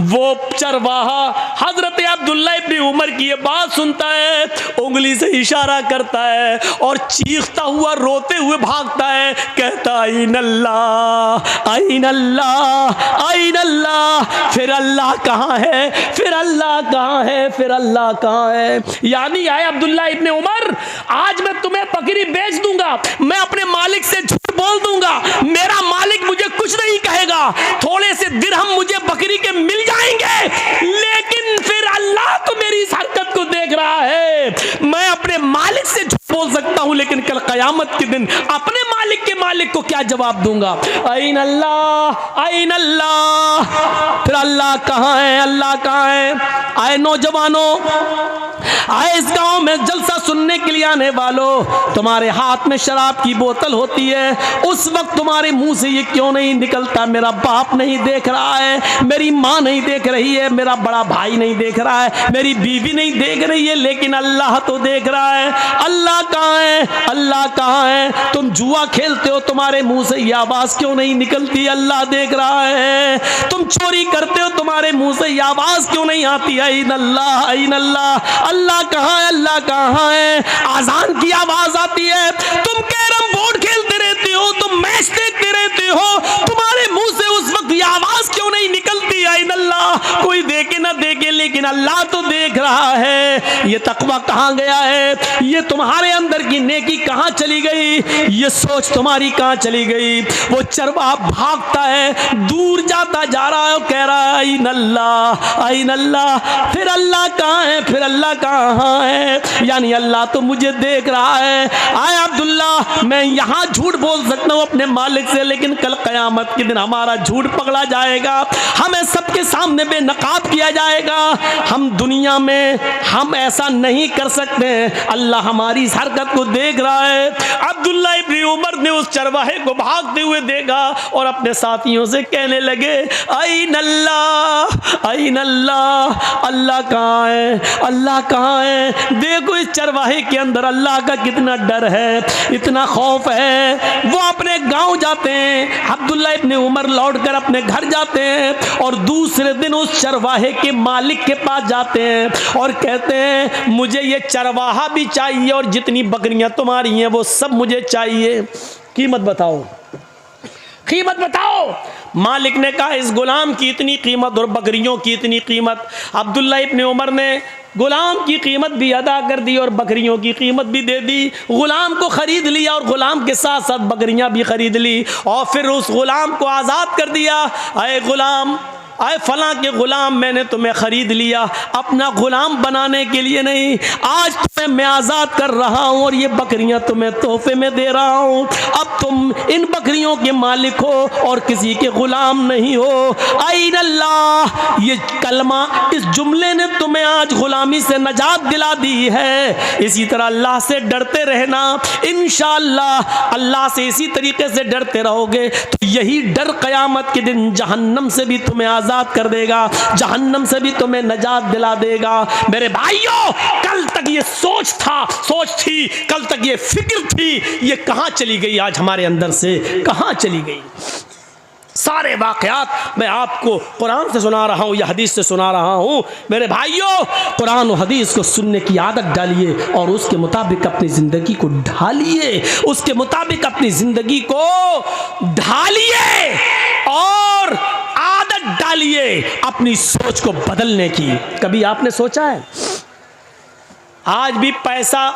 A: वो चरवाहा हज़रत अब्दुल्ला इब्न उमर की ये बात सुनता है, उंगली से इशारा करता है और चीखता हुआ रोते हुए भागता है, कहता आइन अल्लाह, आइन अल्लाह, आइन अल्लाह। फिर अल्लाह कहाँ है, फिर अल्लाह कहाँ है, फिर अल्लाह कहाँ है। यानी आए अब्दुल्ला इब्न उमर, आज मैं तुम्हें बकरी बेच दूंगा, मैं अपने मालिक से झूठ बोल दूंगा, मेरा मालिक मुझे कुछ नहीं कहेगा, थोड़े से दिरहम मुझे बकरी के मिल जाएंगे, लेकिन फिर अल्लाह तो मेरी इस हरकत को देख रहा है। मैं अपने मालिक से झूठ बोल सकता हूं, लेकिन कल कयामत के दिन अपने मालिक के मालिक को क्या जवाब दूंगा। आइन अल्लाह, आइन अल्लाह। फिर अल्लाह कहाँ है, अल्लाह कहाँ है। आए नौजवानों, आए इस गांव में जलसा सुनने के लिए आने वालों, तुम्हारे हाथ में शराब की बोतल होती है, उस वक्त तुम्हारे मुंह से ये क्यों नहीं निकलता, मेरा बाप नहीं देख रहा है, मेरी माँ नहीं देख रही है, मेरा बड़ा भाई नहीं देख रहा है, मेरी बीवी नहीं देख रही है, लेकिन अल्लाह तो देख रहा है। अल्लाह कहाँ है, अल्लाह कहाँ है। तुम जुआ खेलते हो, तुम्हारे मुंह से ये आवाज क्यों नहीं निकलती, अल्लाह देख रहा है। तुम चोरी करते हो, तुम्हारे मुंह से ये आवाज क्यों नहीं आती, आइन अल्लाह, आइन अल्लाह। अल्लाह कहाँ है, अल्लाह कहाँ है। आजान की आवाज आती है, तुम कैरम बोर्ड खेलते रहते हो, तुम मैच देखते रहते हो, तुम्हारे मुंह से उस वक्त ये आवाज क्यों नहीं निकलती, आइन अल्लाह। कोई देखे ना देखे, लेकिन अल्लाह तो देख रहा है। ये तकवा कहाँ गया है, ये तुम्हारे अंदर की नेकी कहाँ चली गई, ये सोच तुम्हारी कहाँ चली गई। वो चरवाहा भागता है, दूर जाता जा रहा है, कह रहा है आइन अल्लाह, आइन अल्लाह। फिर अल्लाह कहाँ है, फिर अल्लाह कहाँ है। यानी अल्लाह तो मुझे देख रहा है। आए अब्दुल्ला, मैं यहाँ झूठ बोल सकता हूँ अपने मालिक से, लेकिन कल कयामत के दिन हमारा झूठ पकड़ा जाएगा, हमें सबके सामने बेनकाब किया जाएगा। हम दुनिया में हम ऐसा नहीं कर सकते, अल्लाह हमारी इस हरकत को देख रहा है। अब्दुल्ला इब्न उमर ने उस चरवाहे को भागते हुए देखा और अपने साथियों से कहने लगे आइन अल्लाह, आइन अल्लाह। अल्लाह कहाँ है, अल्लाह कहाँ है। देखो इस चरवाहे के अंदर अल्लाह का कितना डर है, इतना खौफ है। वो अपने गांव जाते हैं, अब्दुल्ला इब्न उमर लौटकर अपने घर जाते हैं और दूसरे दिन उस चरवाहे के मालिक के पास जाते हैं और कहते हैं मुझे ये चरवाहा भी चाहिए और जितनी बकरियां तुम्हारी हैं वो सब मुझे चाहिए, कीमत बताओ, कीमत बताओ। मालिक ने कहा इस गुलाम की इतनी कीमत और बकरियों की इतनी कीमत। अब्दुल्ला इब्न उमर ने गुलाम की कीमत भी अदा कर दी और बकरियों की कीमत भी दे दी। गुलाम को ख़रीद लिया और गुलाम के साथ साथ बकरियां भी ख़रीद ली और फिर उस गुलाम को आज़ाद कर दिया। अरे गुलाम, आए फलां के गुलाम, मैंने तुम्हें ख़रीद लिया अपना गुलाम बनाने के लिए नहीं, आज मैं आजाद कर रहा हूं और ये बकरियां तुम्हें तोहफे में दे रहा हूं। अब तुम इन बकरियों के मालिक हो और किसी के गुलाम नहीं हो। ऐन अल्लाह, ये कलमा, इस जुमले ने तुम्हें आज गुलामी से नजात दिला दी है। इसी तरह अल्लाह से डरते रहना। इंशाअल्लाह अल्लाह से इसी तरीके से डरते रहोगे तो यही डर क़यामत के दिन जहन्नम से भी तुम्हें आज़ाद कर देगा, जहन्नम से भी तुम्हें नजात दिला देगा। मेरे भाइयों, कल तक ये सोच थी, कल तक ये फिक्र थी, ये कहाँ चली गई? आज हमारे अंदर से कहाँ चली गई? सारे वाक़यात मैं आपको कुरान से सुना रहा हूँ या हदीस से सुना रहा हूँ। मेरे भाइयों, कुरान और हदीस को सुनने की आदत डालिए और उसके मुताबिक अपनी ज़िंदगी को ढालिए, उसके मुताबिक अपनी ज़िंदगी को ढालिए और आदत डालिए अपनी सोच को बदलने की। कभी आपने सोचा है आज भी पैसा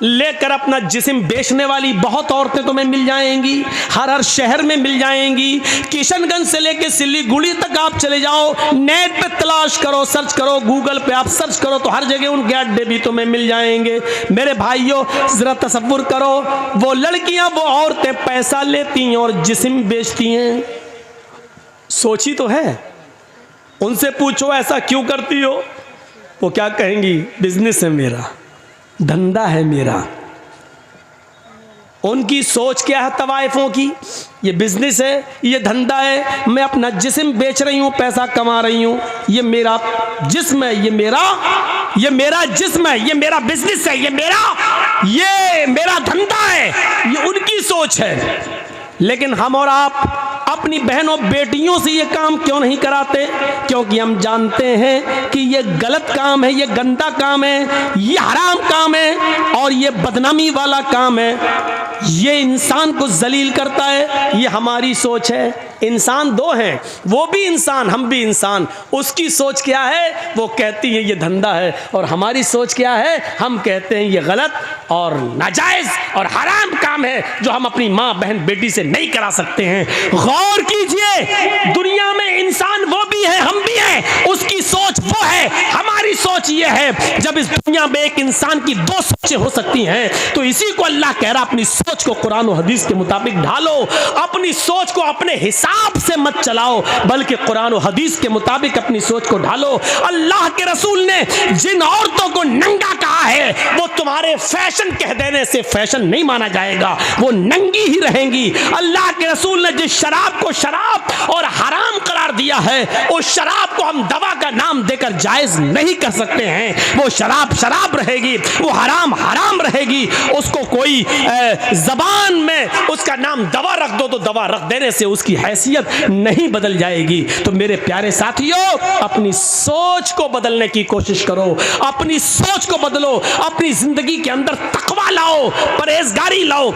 A: लेकर अपना जिस्म बेचने वाली बहुत औरतें तुम्हें मिल जाएंगी, हर शहर में मिल जाएंगी। किशनगंज से लेकर सिलीगुड़ी तक आप चले जाओ, नेट पे तलाश करो, सर्च करो, गूगल पे आप सर्च करो तो हर जगह उनके अड्डे भी तुम्हें मिल जाएंगे। मेरे भाइयों, जरा तसव्वुर करो, वो लड़कियां, वो औरतें पैसा लेती हैं और जिस्म बेचती हैं। सोची तो है? उनसे पूछो ऐसा क्यों करती हो, वो क्या कहेंगी? बिजनेस है मेरा, धंधा है मेरा। उनकी सोच क्या है तवाइफों की? ये बिजनेस है, ये धंधा है, मैं अपना जिस्म बेच रही हूँ, पैसा कमा रही हूँ, ये मेरा जिस्म है, ये मेरा जिस्म है, ये मेरा बिजनेस है, ये मेरा धंधा है। ये उनकी सोच है। लेकिन हम और आप अपनी बहनों बेटियों से ये काम क्यों नहीं कराते? क्योंकि हम जानते हैं कि ये गलत काम है, ये गंदा काम है, ये हराम काम है और ये बदनामी वाला काम है, ये इंसान को जलील करता है। ये हमारी सोच है। इंसान दो हैं, वो भी इंसान, हम भी इंसान। उसकी सोच क्या है? वो कहती है ये धंधा है, और हमारी सोच क्या है? हम कहते हैं ये गलत और नाजायज़ और हराम काम है जो हम अपनी माँ बहन बेटी से नहीं करा सकते हैं। गौर कीजिए, दुनिया में इंसान वो भी है, हम भी हैं। उसकी सोच वो है, हमारी सोच ये है। जब इस दुनिया में एक इंसान की दो सोचें हो सकती हैं तो इसी को अल्लाह कह रहा, अपनी सोच को कुरान और हदीस के मुताबिक ढालो। अपनी सोच को अपने हिसाब से मत चलाओ, बल्कि कुरान और हदीस के मुताबिक अपनी सोच को ढालो। अल्लाह के रसूल ने जिन औरतों को नंगा कहा है वो तुम्हारे फैशन कह देने से फैशन नहीं माना जाएगा, वो नंगी ही रहेंगी। अल्लाह के रसूल ने जिस शराब को शराब और हराम करार दिया है, उस शराब को हम दवा का नाम देकर जायज नहीं कर सकते हैं। वो शराब शराब रहेगी, वो हराम हराम रहेगी। उसको कोई जबान में उसका नाम दवा रख दो तो दवा रख देने से उसकी हैसियत नहीं बदल जाएगी। तो मेरे प्यारे साथियों, अपनी सोच को बदलने की कोशिश करो, अपनी सोच को बदलो, अपनी जिंदगी के अंदर तकवा लाओ, परहेजगारी लाओ।